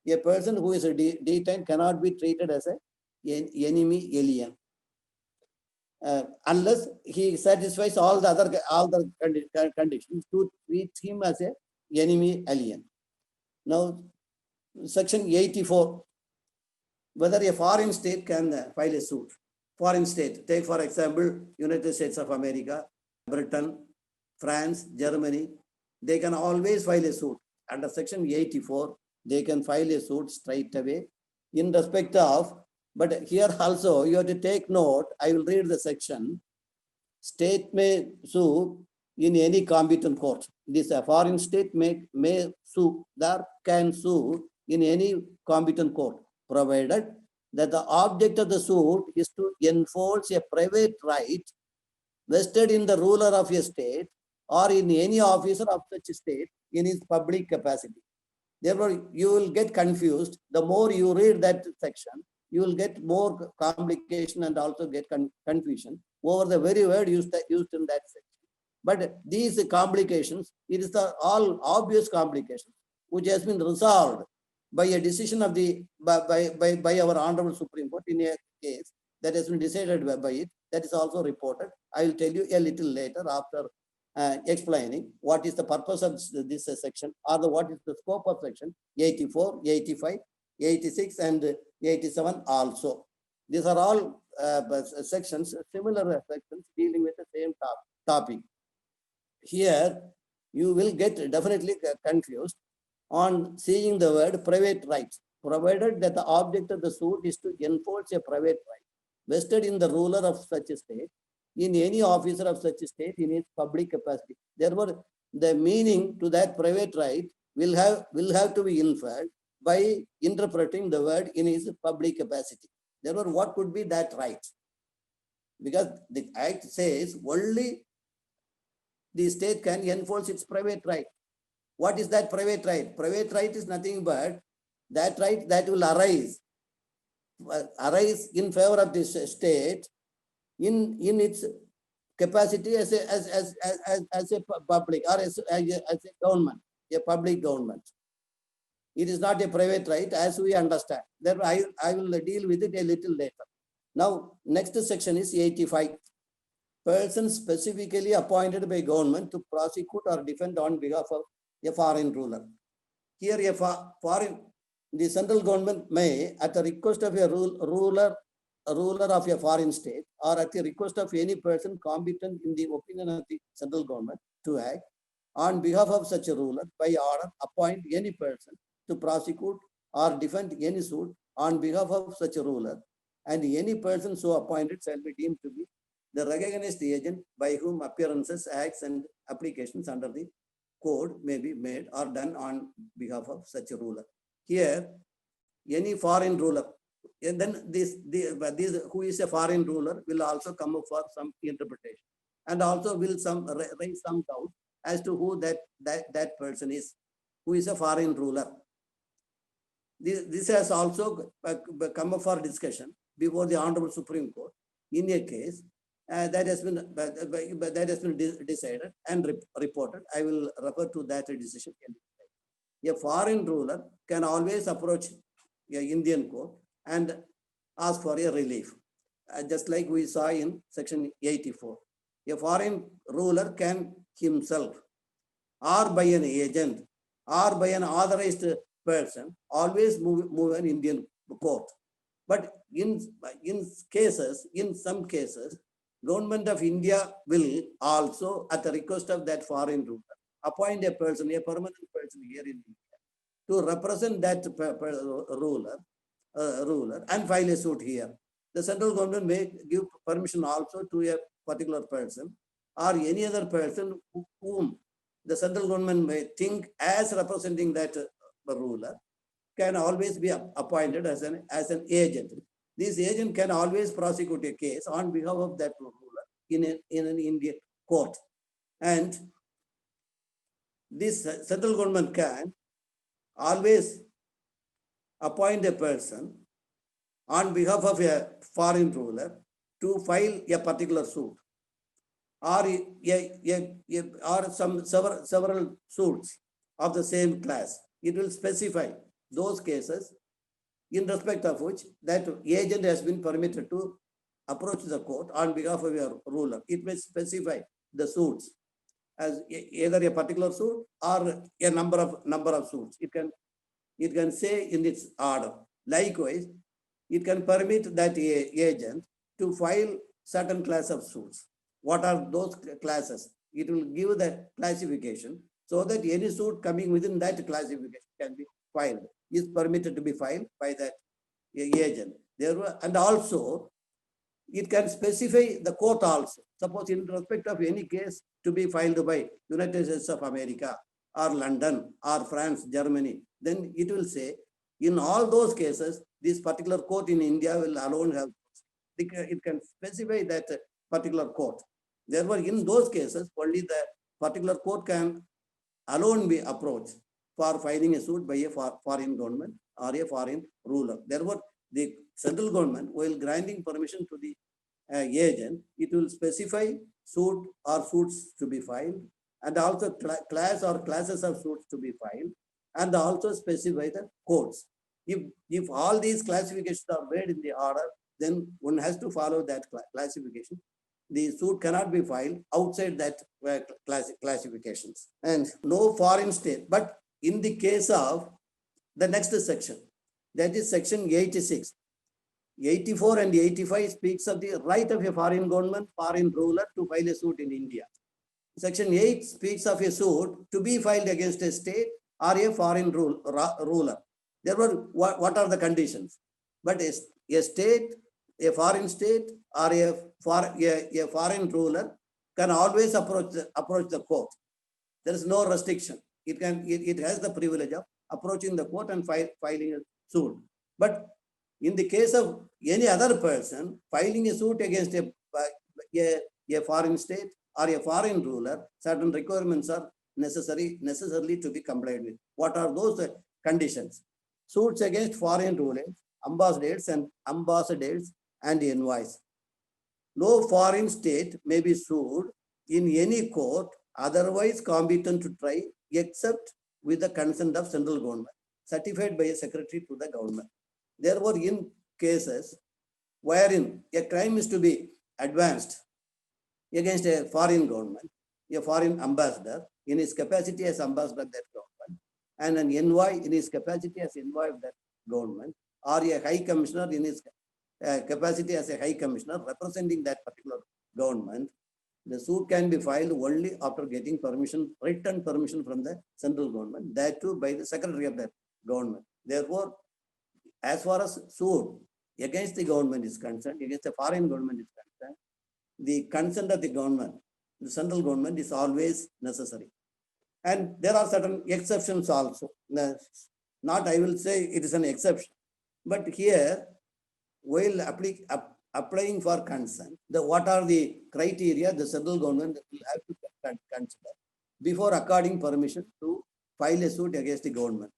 A person who is detained cannot be treated as an enemy alien. Unless he satisfies all the other conditions to treat him as an enemy alien. Now, section 84, whether a foreign state can file a suit. Foreign state, take for example, United States of America, Britain, France, Germany, they can always file a suit. Under section 84, they can file a suit straight away in respect of. But here also you have to take note, I will read the section. State may sue in any competent court. This a foreign state may sue, that can sue in any competent court, provided that the object of the suit is to enforce a private right vested in the ruler of a state or in any officer of such state in his public capacity. Therefore, you will get confused. The more you read that section, you will get more complication and also get confusion over the very word used in that section. But these complications, it is all obvious complications which has been resolved by a decision of by our Honorable Supreme Court in a case that has been decided by it. That is also reported. I will tell you a little later after explaining what is the purpose of this section, or what is the scope of section 84, 85, 86, and 87 also. These are all sections, similar sections dealing with the same topic. Here, you will get definitely confused on seeing the word private rights, provided that the object of the suit is to enforce a private right vested in the ruler of such a state, in any officer of such a state in its public capacity. Therefore, the meaning to that private right will have to be inferred by interpreting the word in its public capacity. Therefore, what could be that right? Because the act says only the state can enforce its private right. What is that private right? Private right is nothing but that right that will arise in favor of this state in its capacity as a public, or as a government, a public government. It is not a private right as we understand. Therefore, I will deal with it a little later. Now, next section is 85. Persons specifically appointed by government to prosecute or defend on behalf of a foreign ruler. Here, the central government may, at the request of a ruler of a foreign state, or at the request of any person competent in the opinion of the central government to act on behalf of such a ruler, by order, appoint any person to prosecute or defend any suit on behalf of such a ruler, and any person so appointed shall be deemed to be the recognized agent by whom appearances, acts, and applications under the code may be made or done on behalf of such a ruler. Here, any foreign ruler, and then this who is a foreign ruler will also come up for some interpretation, and also will raise some doubt as to who that person is, who is a foreign ruler. This has also come up for discussion before the Honorable Supreme Court in a case that has been decided and reported. I will refer to that decision. A foreign ruler can always approach an Indian court and ask for a relief, just like we saw in section 84. A foreign ruler can himself, or by an agent, or by an authorized person, always move an Indian court. But in some cases, Government of India will also, at the request of that foreign ruler, appoint a person, a permanent person here in India, to represent that ruler and file a suit here. The central government may give permission also to a particular person or any other person whom the central government may think as representing that ruler, can always be appointed as an agent. This agent can always prosecute a case on behalf of that ruler in an Indian court. And this central government can always appoint a person on behalf of a foreign ruler to file a particular suit, or several suits of the same class. It will specify those cases in respect of which that agent has been permitted to approach the court on behalf of a ruler. It may specify the suits as either a particular suit or a number of suits. It can say in its order. Likewise, it can permit that agent to file certain class of suits. What are those classes? It will give the classification so that any suit coming within that classification can be filed, is permitted to be filed by that agent. And also, it can specify the court also. Suppose in respect of any case to be filed by United States of America or London or France, Germany, then it will say, in all those cases, this particular court in India will alone have, it can specify that particular court. Therefore, in those cases, only the particular court can alone be approached for filing a suit by a foreign government or a foreign ruler. Therefore, the central government, while granting permission to the agent, it will specify suit or suits to be filed, and also class or classes of suits to be filed, and also specify the courts. If all these classifications are made in the order, then one has to follow that classification the suit cannot be filed outside that classifications. And no foreign state, but in the case of the next section, that is section 86. 84 and 85 speaks of the right of a foreign government, foreign ruler to file a suit in India. Section 8 speaks of a suit to be filed against a state or a foreign ruler. Therefore, what are the conditions? But a state, a foreign state, or a foreign ruler can always approach the court. There is no restriction. It has the privilege of approaching the court and filing a suit. But in the case of any other person filing a suit against a foreign state or a foreign ruler, certain requirements are necessarily to be complied with. What are those conditions? Suits against foreign rulers, ambassadors and envoys. No foreign state may be sued in any court otherwise competent to try except with the consent of central government, certified by a secretary to the government. Therefore, in cases wherein a crime is to be advanced against a foreign government, a foreign ambassador in his capacity as ambassador of that government, and an envoy in his capacity as envoy of that government, or a high commissioner in his capacity as a high commissioner representing that particular government, the suit can be filed only after getting permission, written permission from the central government, that too by the secretary of that government. Therefore, as far as suit against the government is concerned, against the foreign government is concerned, the consent of the government, the central government, is always necessary. And there are certain exceptions also. Not, I will say it is an exception, but here, while applying for consent, what are the criteria the central government will have to consider before according permission to file a suit against the government?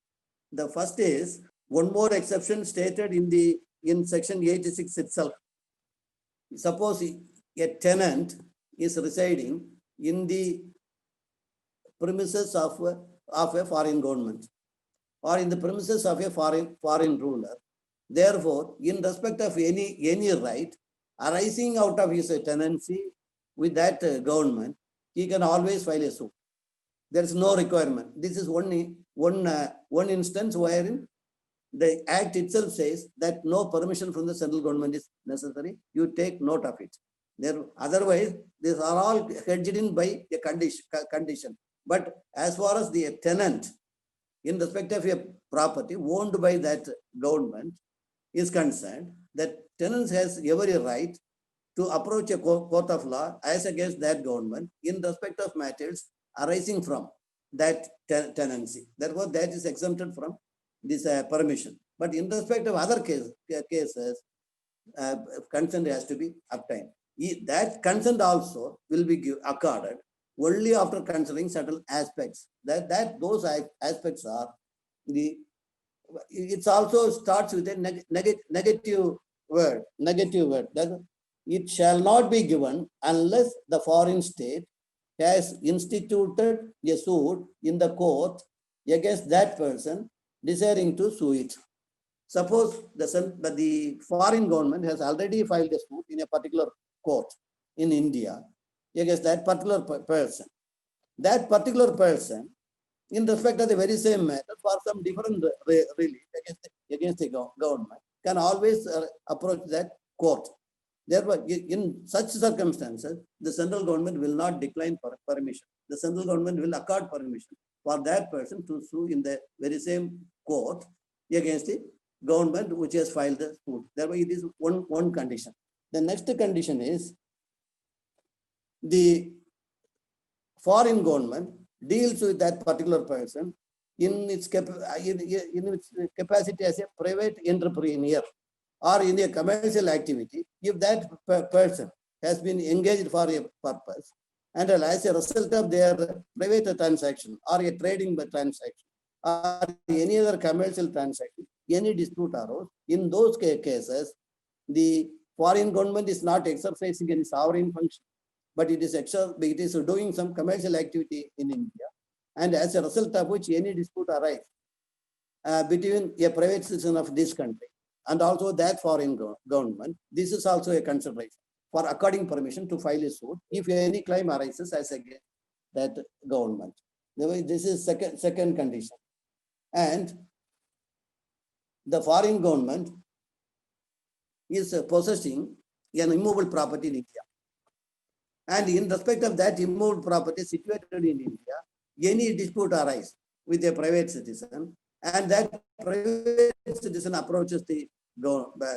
The first is one more exception stated in section 86 itself. Suppose a tenant is residing in the premises of a foreign government or in the premises of a foreign ruler. Therefore, in respect of any right arising out of his tenancy with that government, he can always file a suit. There is no requirement. This is one instance wherein the act itself says that no permission from the central government is necessary. You take note of it. Otherwise, these are all hedged in by a condition. But as far as the tenant in respect of a property owned by that government is concerned, that tenant has every right to approach a court of law as against that government in respect of matters arising from that tenancy. Therefore, that is exempted from this permission. But in respect of other cases, consent has to be obtained. That consent also will be accorded only after considering certain aspects. Those aspects are it also starts with a negative word. That it shall not be given unless the foreign state has instituted a suit in the court against that person desiring to sue it. Suppose the foreign government has already filed a suit in a particular court in India against that particular person. That particular person, in respect of the very same matter, for some different relief against the government, can always approach that court. Therefore, in such circumstances, the central government will not decline permission. The central government will accord permission for that person to sue in the very same court against the government which has filed the suit. Therefore, it is one condition. The next condition is the foreign government deals with that particular person in its capacity as a private entrepreneur or in a commercial activity. If that person has been engaged for a purpose and as a result of their private transaction or a trading transaction or any other commercial transaction, any dispute arose, in those cases, the foreign government is not exercising any sovereign function, but it is doing some commercial activity in India, and as a result of which any dispute arises between a private citizen of this country and also that foreign government, this is also a consideration. for according permission to file a suit if any claim arises as against that government. This is second condition. And the foreign government is possessing an immovable property in India. And in respect of that immovable property situated in India, any dispute arises with a private citizen, and that private citizen approaches the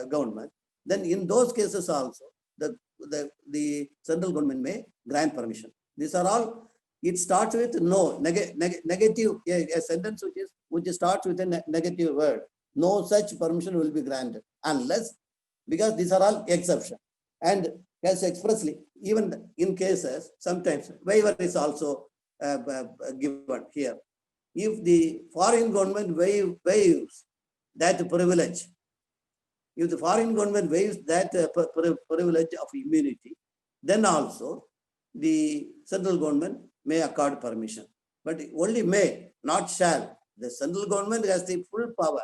government, then in those cases also, the central government may grant permission. These are all, it starts with no, negative, a sentence which starts with a negative word. No such permission will be granted unless, because these are all exceptions. And as expressly, even in cases, sometimes waiver is also given here. If the foreign government waives that privilege, if the foreign government waives that privilege of immunity, then also the central government may accord permission. But only may, not shall. The central government has the full power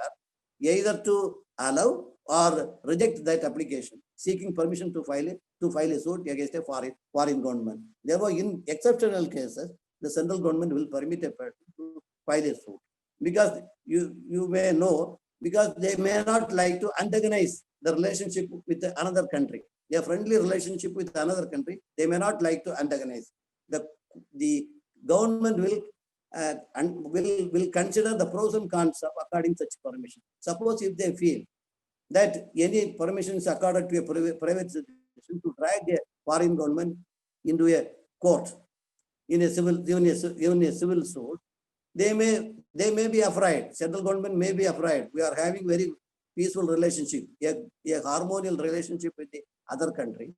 either to allow or reject that application, seeking permission to file a suit against a foreign government. Therefore, in exceptional cases, the central government will permit a person to file a suit. Because you may know, because they may not like to antagonize the relationship with another country. A friendly relationship with another country, they may not like to antagonize. The government will consider the pros and cons of according such permission. Suppose if they feel that any permission is accorded to a private citizen to drag a foreign government into a court in a civil suit, they may be afraid. Central government may be afraid. We are having very peaceful relationship, a harmonious relationship with the other country,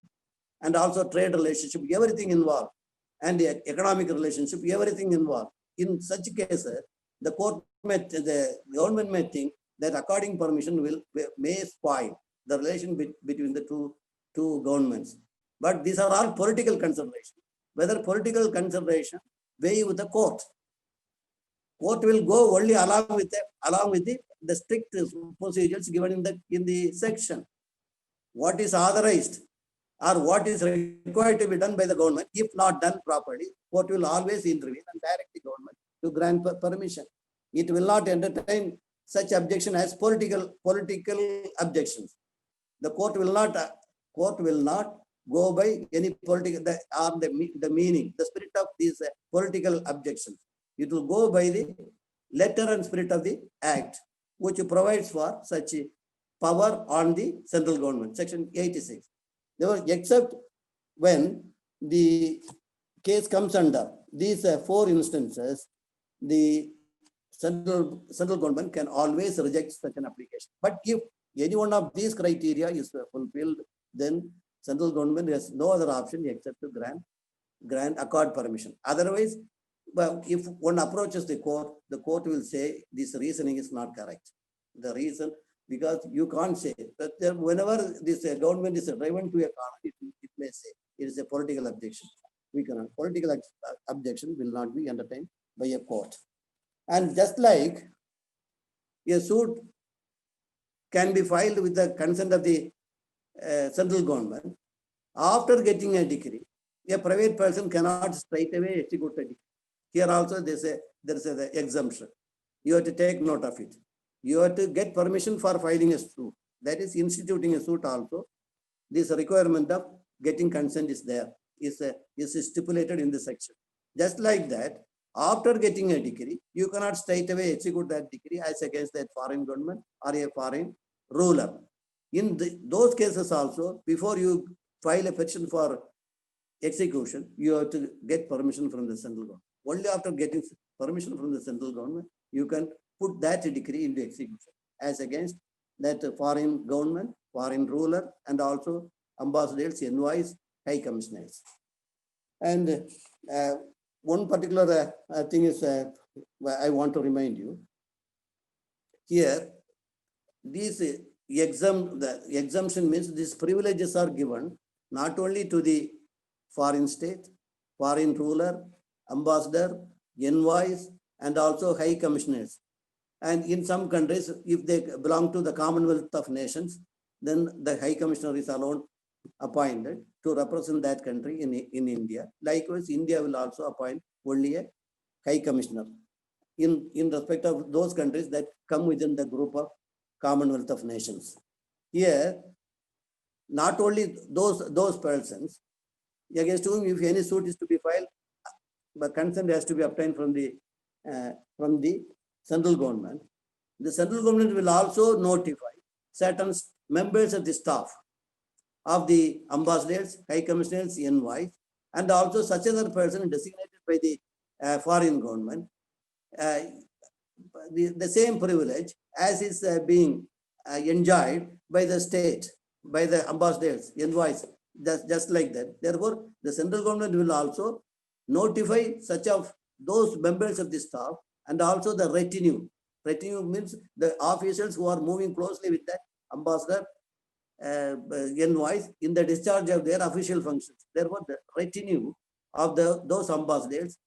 and also trade relationship, everything involved, and the economic relationship, everything involved. In such cases, the government may think that according permission may spoil the relation between the two governments. But these are all political considerations. Whether political consideration weigh with the court. Court will go only along with the strict procedures given in the section. What is authorized or what is required to be done by the government, if not done properly, court will always intervene and direct the government to grant permission. It will not entertain such objection as political objections. The court will not go by any political or the meaning, the spirit of these political objections. It will go by the letter and spirit of the act, which provides for such power on the central government, section 86. Therefore, except when the case comes under these 4 instances, the central government can always reject such an application. But if any one of these criteria is fulfilled, then central government has no other option except to accord permission. Otherwise, but if one approaches the court will say this reasoning is not correct. The reason, because you can't say that whenever this government is driven to a corner, it may say it is a political objection. We cannot. Political objection will not be entertained by a court. And just like a suit can be filed with the consent of the central government, after getting a decree, a private person cannot straight away execute a decree. Here also there is an exemption. You have to take note of it. You have to get permission for filing a suit. That is instituting a suit also. This requirement of getting consent is there, is stipulated in the section. Just like that, after getting a decree, you cannot straight away execute that decree as against that foreign government or a foreign ruler. In those cases also, before you file a petition for execution, you have to get permission from the central government. Only after getting permission from the central government, you can put that decree into execution as against that foreign government, foreign ruler, and also ambassadors, envoys, high commissioners. And one particular thing is I want to remind you. Here, the exemption means these privileges are given not only to the foreign state, foreign ruler, ambassador, envoys, and also high commissioners. And in some countries, if they belong to the Commonwealth of Nations, then the high commissioner is allowed appointed to represent that country in India. Likewise, India will also appoint only a High Commissioner in respect of those countries that come within the group of Commonwealth of Nations. Here, not only those persons against whom if any suit is to be filed, but consent has to be obtained from the central government. The central government will also notify certain members of the staff of the ambassadors, high commissioners, envoys, and also such other person designated by the foreign government. The same privilege as is being enjoyed by the state, by the ambassadors, envoys, just like that. Therefore, the central government will also notify such of those members of the staff and also the retinue. Retinue means the officials who are moving closely with the ambassador, envoys in the discharge of their official functions. Therefore, the retinue of those ambassadors,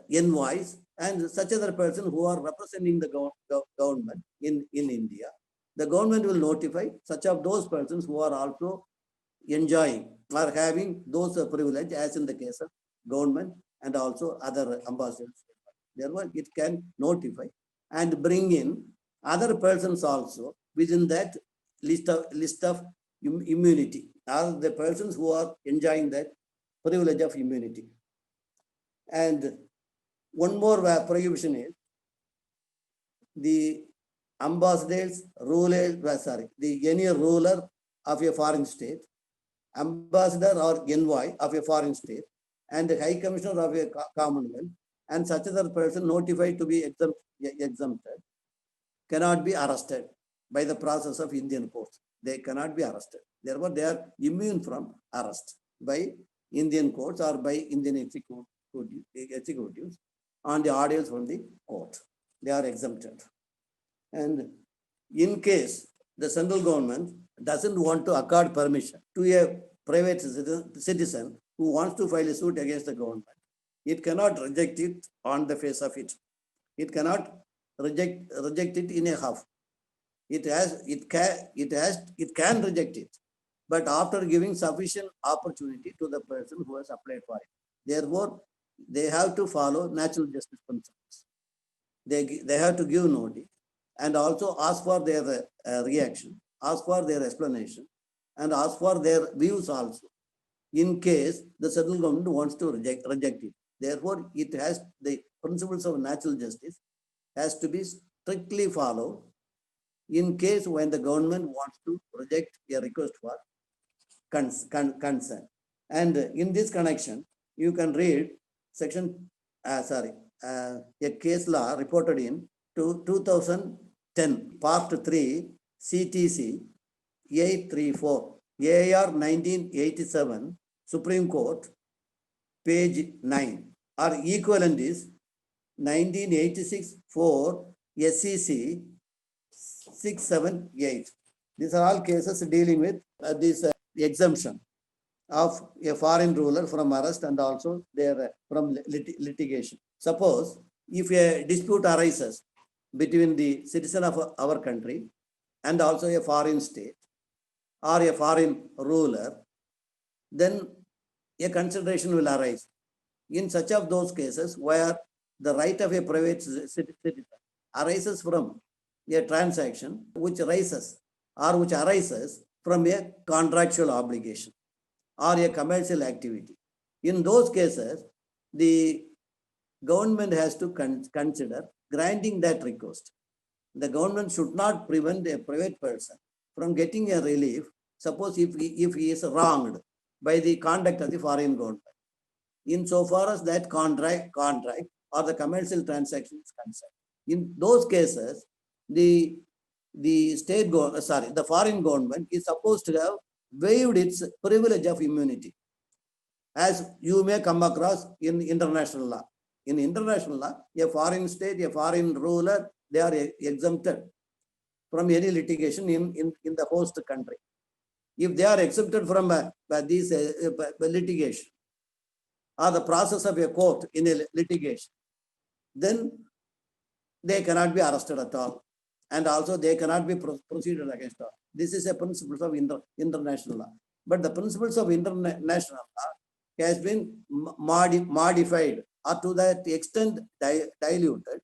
envoys, and such other person who are representing the government in India, the government will notify such of those persons who are also enjoying or having those privilege as in the case of government and also other ambassadors. Therefore, it can notify and bring in other persons also within that list of immunity, are the persons who are enjoying that privilege of immunity. And one more prohibition is the ambassadors, any ruler of a foreign state, ambassador or envoy of a foreign state, and the high commissioner of a commonwealth, and such other person notified to be exempted, cannot be arrested by the process of Indian courts. They cannot be arrested. Therefore, they are immune from arrest by Indian courts or by Indian executives on the orders from the court. They are exempted. And in case the central government doesn't want to accord permission to a private citizen who wants to file a suit against the government, it cannot reject it on the face of it. It cannot reject it in a half. It can reject it, but after giving sufficient opportunity to the person who has applied for it. Therefore, they have to follow natural justice principles. They have to give notice and also ask for their reaction, ask for their explanation, and ask for their views also, in case the central government wants to reject it. Therefore, it has the principles of natural justice has to be strictly followed in case when the government wants to reject a request for consent. And in this connection, you can read section, a case law reported in 2010, part 3, CTC 834, AR 1987, Supreme Court, page 9. Our equivalent is 1986 for SEC 678. These are all cases dealing with this exemption of a foreign ruler from arrest and also their from litigation. Suppose if a dispute arises between the citizen of our country and also a foreign state or a foreign ruler, then a consideration will arise. In such of those cases where the right of a private citizen arises from a transaction which arises from a contractual obligation or a commercial activity. In those cases, the government has to consider granting that request. The government should not prevent a private person from getting a relief, suppose if he is wronged by the conduct of the foreign government. Insofar as that contract or the commercial transaction is concerned. In those cases, the foreign government is supposed to have waived its privilege of immunity, as you may come across in international law. In international law, a foreign state, a foreign ruler, they are exempted from any litigation in the host country. If they are exempted from this litigation or the process of a court in a litigation, then they cannot be arrested at all. And also they cannot be proceeded against all. This is a principle of international law. but the principles of international law has been modified or to that extent diluted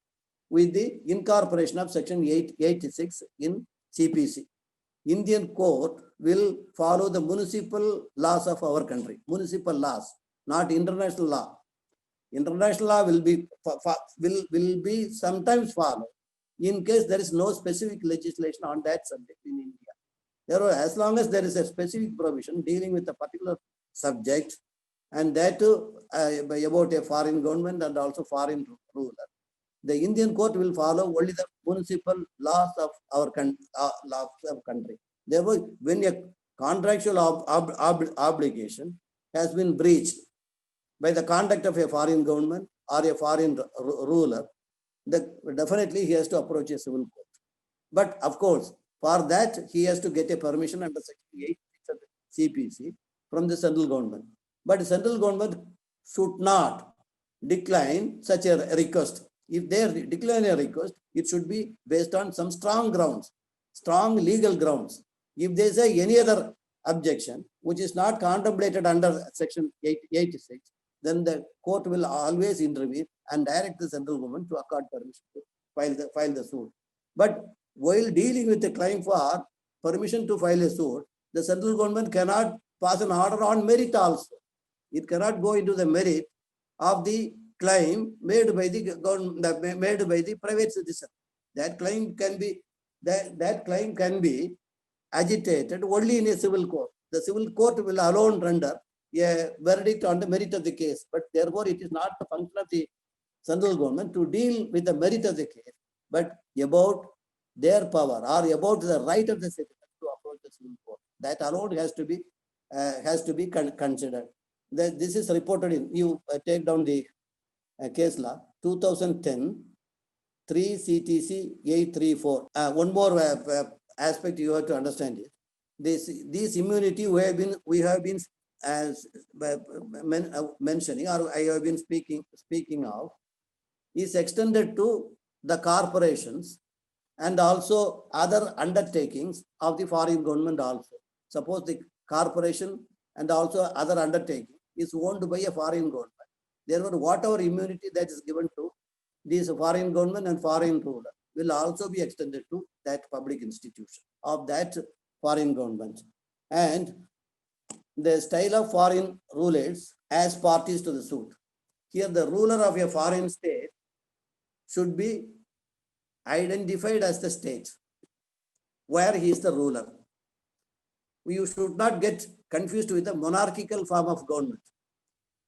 with the incorporation of section 886 in CPC. Indian court will follow the municipal laws of our country, municipal laws, not international law. International law will be sometimes followed in case there is no specific legislation on that subject in India. Therefore, as long as there is a specific provision dealing with a particular subject, and that too about a foreign government and also foreign ruler, the Indian court will follow only the municipal laws of our country. Therefore, when a contractual obligation has been breached by the conduct of a foreign government or a foreign ruler, definitely he has to approach a civil court. But of course, for that, he has to get a permission under section 8 of the CPC from the central government. But the central government should not decline such a request. If they decline a request, it should be based on some strong grounds, strong legal grounds. If they say any other objection, which is not contemplated under section 886, then the court will always intervene and direct the central government to accord permission to file the suit. But while dealing with a claim for permission to file a suit, the central government cannot pass an order on merit also. It cannot go into the merit of the claim made by the government, made by the private citizen. That claim can be agitated only in a civil court. The civil court will alone render a verdict on the merit of the case, but therefore it is not the function of the central government to deal with the merit of the case, but about their power or about the right of the citizen to approach the civil court. That alone has to be considered. This is reported in, you take down the case law 2010 3 CTC 834. One more aspect you have to understand is this immunity we have been as mentioning, or I have been speaking of, is extended to the corporations and also other undertakings of the foreign government also. Suppose the corporation and also other undertaking is owned by a foreign government. Therefore, whatever immunity that is given to these foreign government and foreign ruler will also be extended to that public institution of that foreign government. And the style of foreign rulers as parties to the suit. Here, the ruler of a foreign state should be identified as the state where he is the ruler. You should not get confused with a monarchical form of government.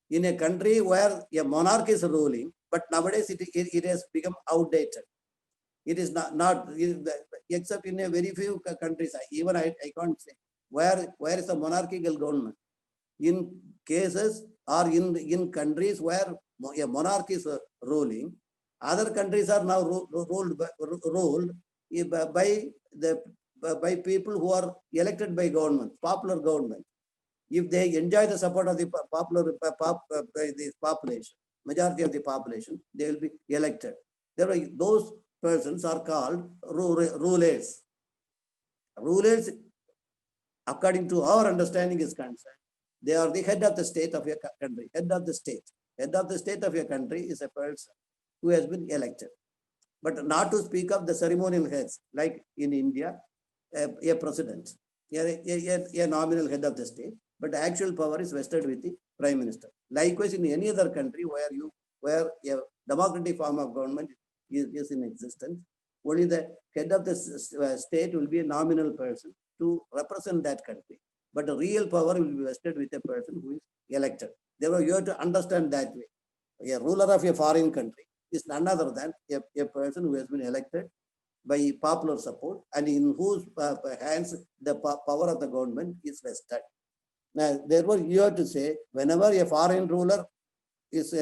In a country where a monarch is ruling, but nowadays it has become outdated. It is not except in a very few countries, even I can't say, where is a monarchical government. In cases or in countries where a monarch is ruling, other countries are now ruled by people who are elected by government, popular government. If they enjoy the support of the population, majority of the population, they will be elected. Therefore, those persons are called rulers. Rulers, according to our understanding is concerned, they are the head of the state of your country, head of the state. Head of the state of your country is a person who has been elected. But not to speak of the ceremonial heads, like in India, a president, a nominal head of the state, but the actual power is vested with the prime minister. Likewise, in any other country where a democratic form of government is in existence, only the head of the state will be a nominal person to represent that country. But the real power will be vested with a person who is elected. Therefore, you have to understand that way. A ruler of a foreign country is none other than a person who has been elected by popular support and in whose hands the power of the government is vested. Now, therefore, you have to say, whenever a foreign ruler is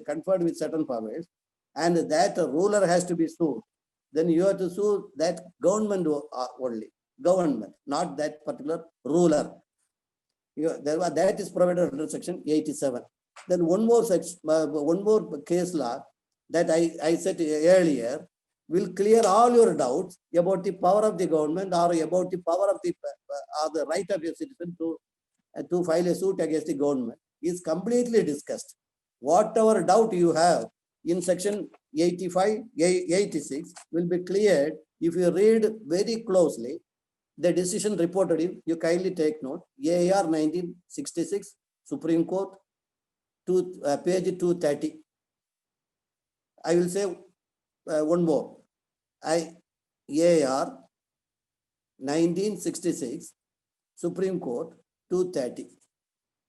conferred with certain powers, and that ruler has to be sued, then you have to sue that government only, government, not that particular ruler. That is provided under section 87. Then one more case law that I said earlier, will clear all your doubts about the power of the government or about the power of the right of a citizen to file a suit against the government is completely discussed. Whatever doubt you have in section 85, 86 will be cleared if you read very closely the decision reported in, you kindly take note, AR 1966, Supreme Court, page 230. I will say one more. AR 1966, Supreme Court, 230.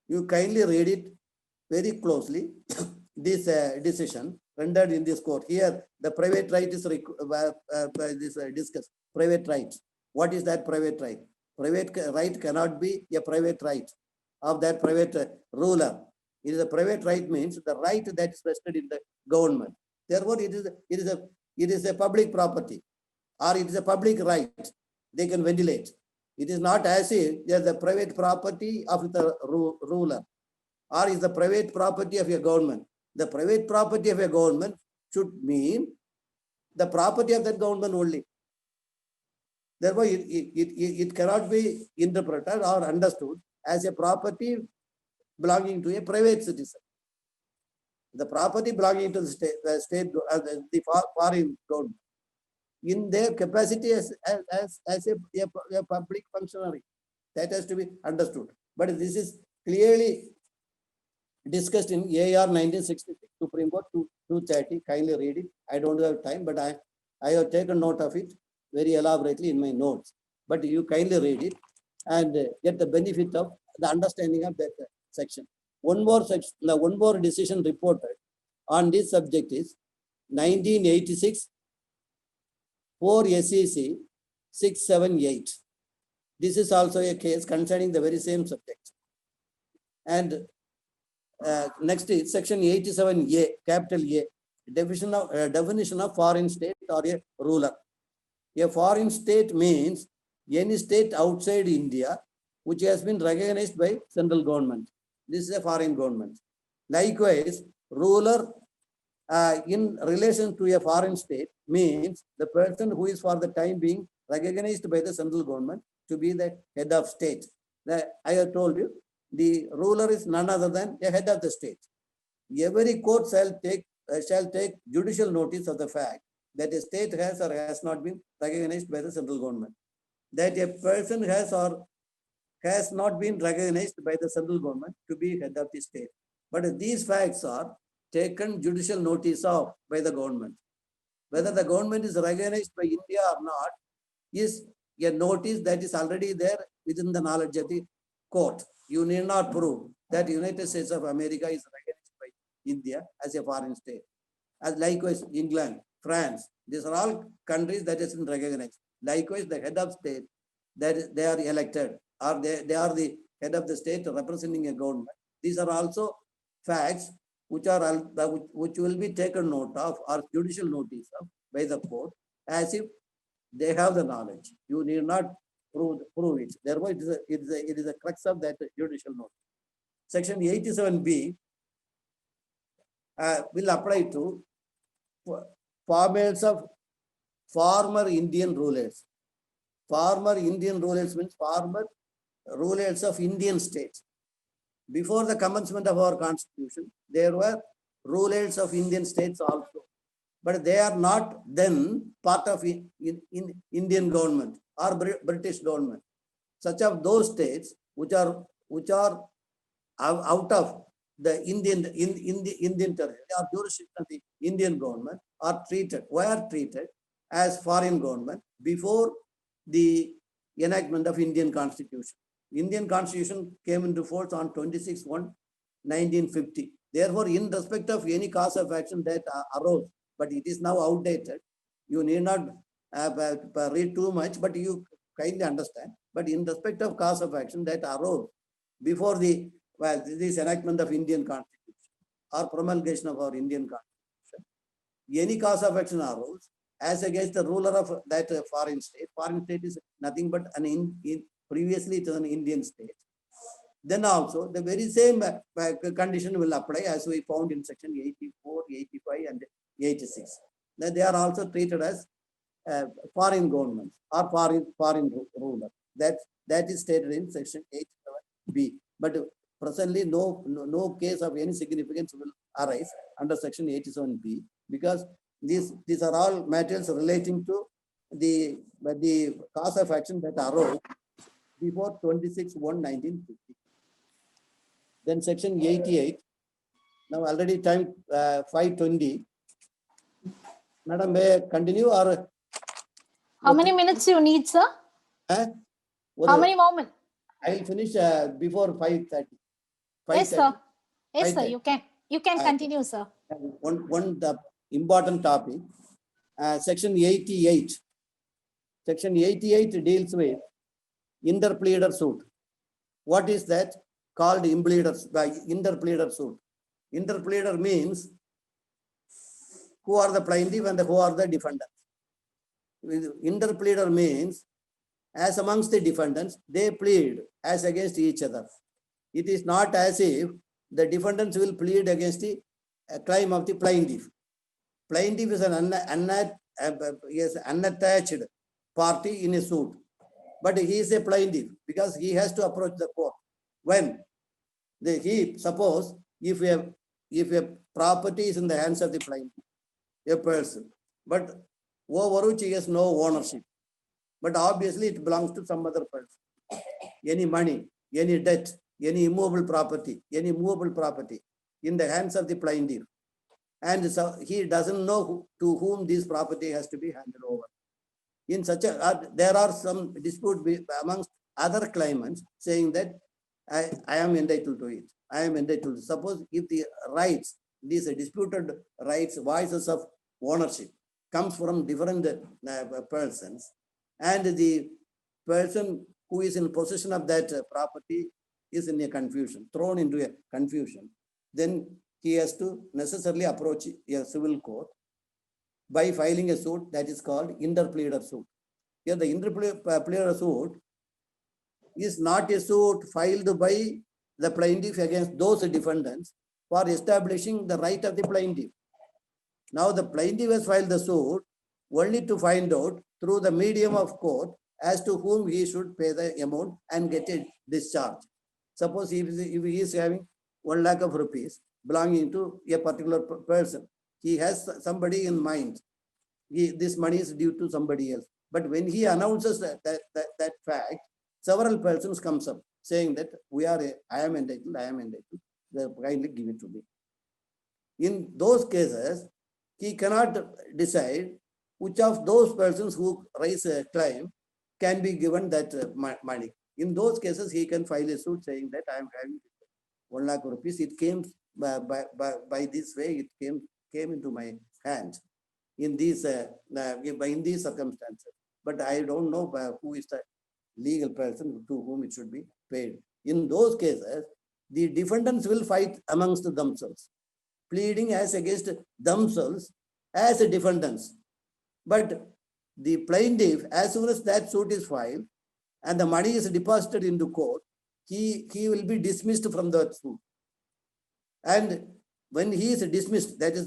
You kindly read it very closely. This decision rendered in this court. Here, the private right is discussed. Private rights. What is that private right? Private right cannot be a private right of that private ruler. It is a private right means the right that is vested in the government. Therefore, it is a public property or it is a public right. They can ventilate. It is not as if they are the private property of the ruler or is the private property of a government. The private property of a government should mean the property of that government only. Therefore, it cannot be interpreted or understood as a property belonging to a private citizen. The property belonging to the foreign government in their capacity as a public functionary. That has to be understood. But this is clearly discussed in AR 1966, Supreme Court 230. Kindly read it. I don't have time, but I have taken note of it very elaborately in my notes. But you kindly read it and get the benefit of the understanding of that section. One more decision reported on this subject is 1986 4 SEC 678. This is also a case concerning the very same subject. And next is section 87A, capital A, definition of foreign state or a ruler. A foreign state means any state outside India which has been recognized by central government. This is a foreign government. Likewise, ruler in relation to a foreign state means the person who is for the time being recognized by the central government to be the head of state. I have told you, the ruler is none other than a head of the state. Every court shall take judicial notice of the fact that a state has or has not been recognized by the central government. That a person has or has not been recognized by the central government to be head of the state. But these facts are taken judicial notice of by the government. Whether the government is recognized by India or not is a notice that is already there within the knowledge of the court. You need not prove that United States of America is recognized by India as a foreign state. As likewise, England, France, these are all countries that has been recognized. Likewise, the head of state, that they are elected, or they are the head of the state representing a government. These are also facts which will be taken note of or judicial notice of by the court as if they have the knowledge. You need not prove it. Therefore, it is a crux of that judicial notice. Section 87B will apply to formats of former Indian rulers. Former Indian rulers means former rulers of Indian states. Before the commencement of our constitution, there were rulers of Indian states also, but they are not then part of Indian government or British government. Such of those states which are out of the Indian territory or jurisdiction of the Indian government were treated as foreign government before the enactment of Indian Constitution. Indian Constitution came into force on 26/1/1950. Therefore, in respect of any cause of action that arose, but it is now outdated, you need not read too much, but you kindly understand. But in respect of cause of action that arose before this enactment of Indian Constitution or promulgation of our Indian Constitution, any cause of action arose as against the ruler of that foreign state. Foreign state is nothing but previously it was an Indian state. Then also the very same condition will apply as we found in section 84, 85 and 86. then they are also treated as foreign governments or foreign ruler. That is stated in section 87B. But presently, no case of any significance will arise under section 87B, because these are all matters relating to the cause of action that arose before 26/1/1950. Then section 88. Now already time 5:20. Madam, may I continue or? How many minutes you need, sir? How many more minutes? I will finish before 5:30. Yes, sir. Yes, sir. You can continue, sir. One the important topic, section 88. Section 88 deals with interpleader suit. What is that? Called interpleader suit. Interpleader means who are the plaintiff and who are the defendants. Interpleader means as amongst the defendants, they plead as against each other. It is not as if the defendants will plead against the claim of the plaintiff. Plaintiff is an unattached party in a suit, but he is a plaintiff because he has to approach the court. When suppose if a property is in the hands of the plaintiff, a person, but over which he has no ownership, but obviously it belongs to some other person. Any money, any debt, any immovable property, any movable property in the hands of the plaintiff, and so he doesn't know to whom this property has to be handed over. In such a, there are some dispute amongst other claimants saying that I am entitled to it. I am entitled to. Suppose if the rights, these disputed rights, voices of ownership comes from different persons, and the person who is in possession of that property is in a confusion, thrown into a confusion, then he has to necessarily approach a civil court by filing a suit that is called interpleader suit. Here the interpleader suit is not a suit filed by the plaintiff against those defendants for establishing the right of the plaintiff. Now the plaintiff has filed the suit only to find out through the medium of court as to whom he should pay the amount and get a discharge. Suppose if he is having 1 lakh of rupees belonging to a particular person, he has somebody in mind. This money is due to somebody else. But when he announces that fact, several persons comes up saying that I am entitled, they kindly give it to me. In those cases, he cannot decide which of those persons who raise a claim can be given that money. In those cases, he can file a suit saying that I am having 1 lakh rupees. It came by this way, it came into my hand in these circumstances. But I don't know who is the legal person to whom it should be paid. In those cases, the defendants will fight amongst themselves, pleading as against themselves as defendants. But the plaintiff, as soon as that suit is filed and the money is deposited into court, he will be dismissed from that suit. And when he is dismissed, that is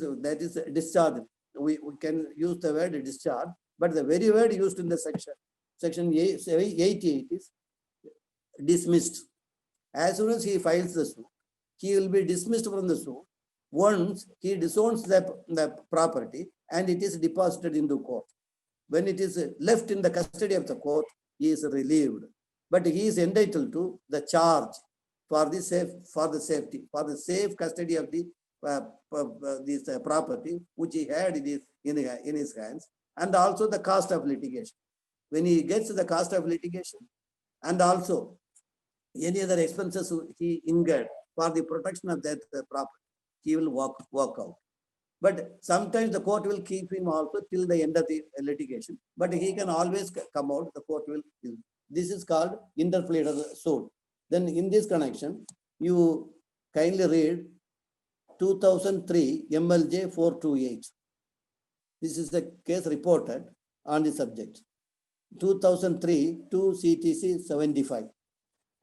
discharged. We can use the word discharge, but the very word used in the section 88 is dismissed. As soon as he files the suit, he will be dismissed from the suit once he disowns the property and it is deposited into court. When it is left in the custody of the court, he is relieved. But he is entitled to the charge for the safe custody of this property which he had in his hands, and also the cost of litigation. When he gets the cost of litigation and also any other expenses he incurred for the protection of that property, he will walk out. But sometimes the court will keep him also till the end of the litigation, but he can always come out. The court will. This is called interpleader suit. Then in this connection, you kindly read 2003 MLJ 428. This is the case reported on the subject. 2003 2 CTC 75.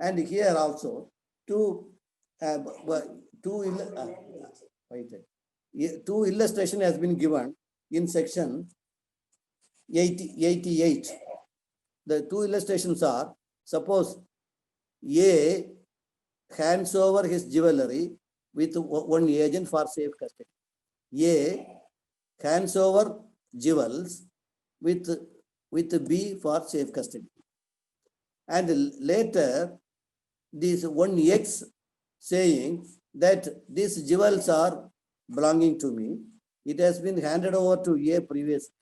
And here also two illustration has been given in section 88. The two illustrations are, suppose A hands over his jewelry with one agent for safe custody. A hands over jewels with B for safe custody. And later, this one X saying that these jewels are belonging to me. It has been handed over to A previously,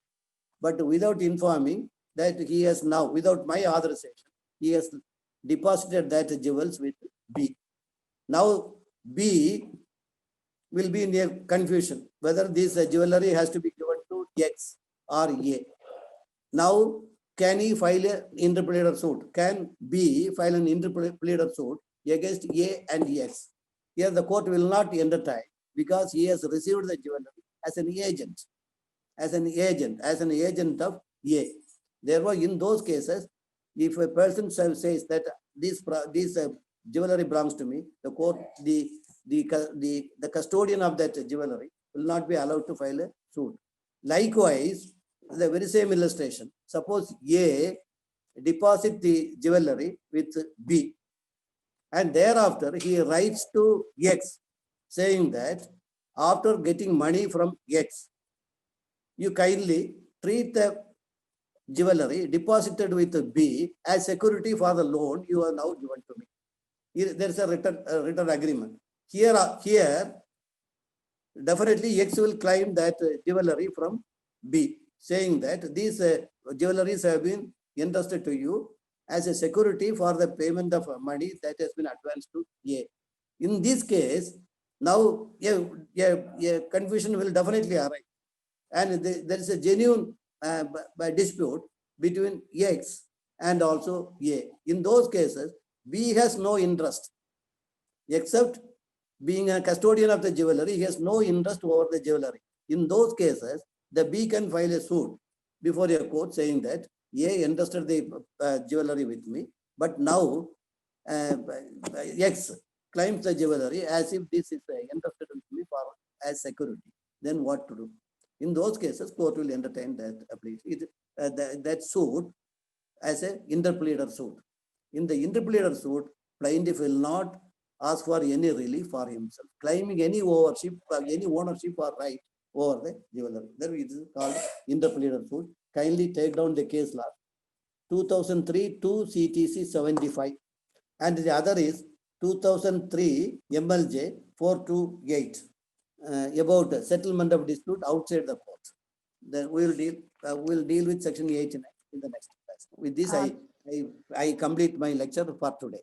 but without informing that he has now, without my authorization, he has deposited that jewels with B. Now B will be in a confusion whether this jewelry has to be given to X or A. Now, can he file an interpolator suit? Can B file an interpolator suit against A and X? Here the court will not entertain because he has received the jewelry as an agent, as an agent of A. Therefore, in those cases, if a person says that this jewelry belongs to me, the court, the custodian of that jewelry will not be allowed to file a suit. Likewise, the very same illustration. Suppose A deposit the jewelry with B, and thereafter he writes to X saying that after getting money from X, you kindly treat the jewelry deposited with B as security for the loan you are now given to me. Here, there is a written agreement. Here, definitely X will claim that jewelry from B, saying that these jewelries have been entrusted to you as a security for the payment of money that has been advanced to A. In this case, now a confusion will definitely arise, and there is a genuine dispute between X and also A. In those cases, B has no interest, except being a custodian of the jewelry, he has no interest over the jewelry. In those cases, the B can file a suit before a court saying that A entrusted the jewelry with me, but now X claims the jewelry as if this is entrusted with me for as security. Then what to do? In those cases, court will entertain that application, that suit as an interpolator suit. In the interpolator suit, plaintiff will not ask for any relief for himself, claiming any ownership or right over the jewelry. That is called interpolator suit. Kindly take down the case law 2003 2 CTC 75, and the other is 2003 MLJ 428 about settlement of dispute outside the court. Then we will deal with section 89 in the next class. With this, I complete my lecture for today.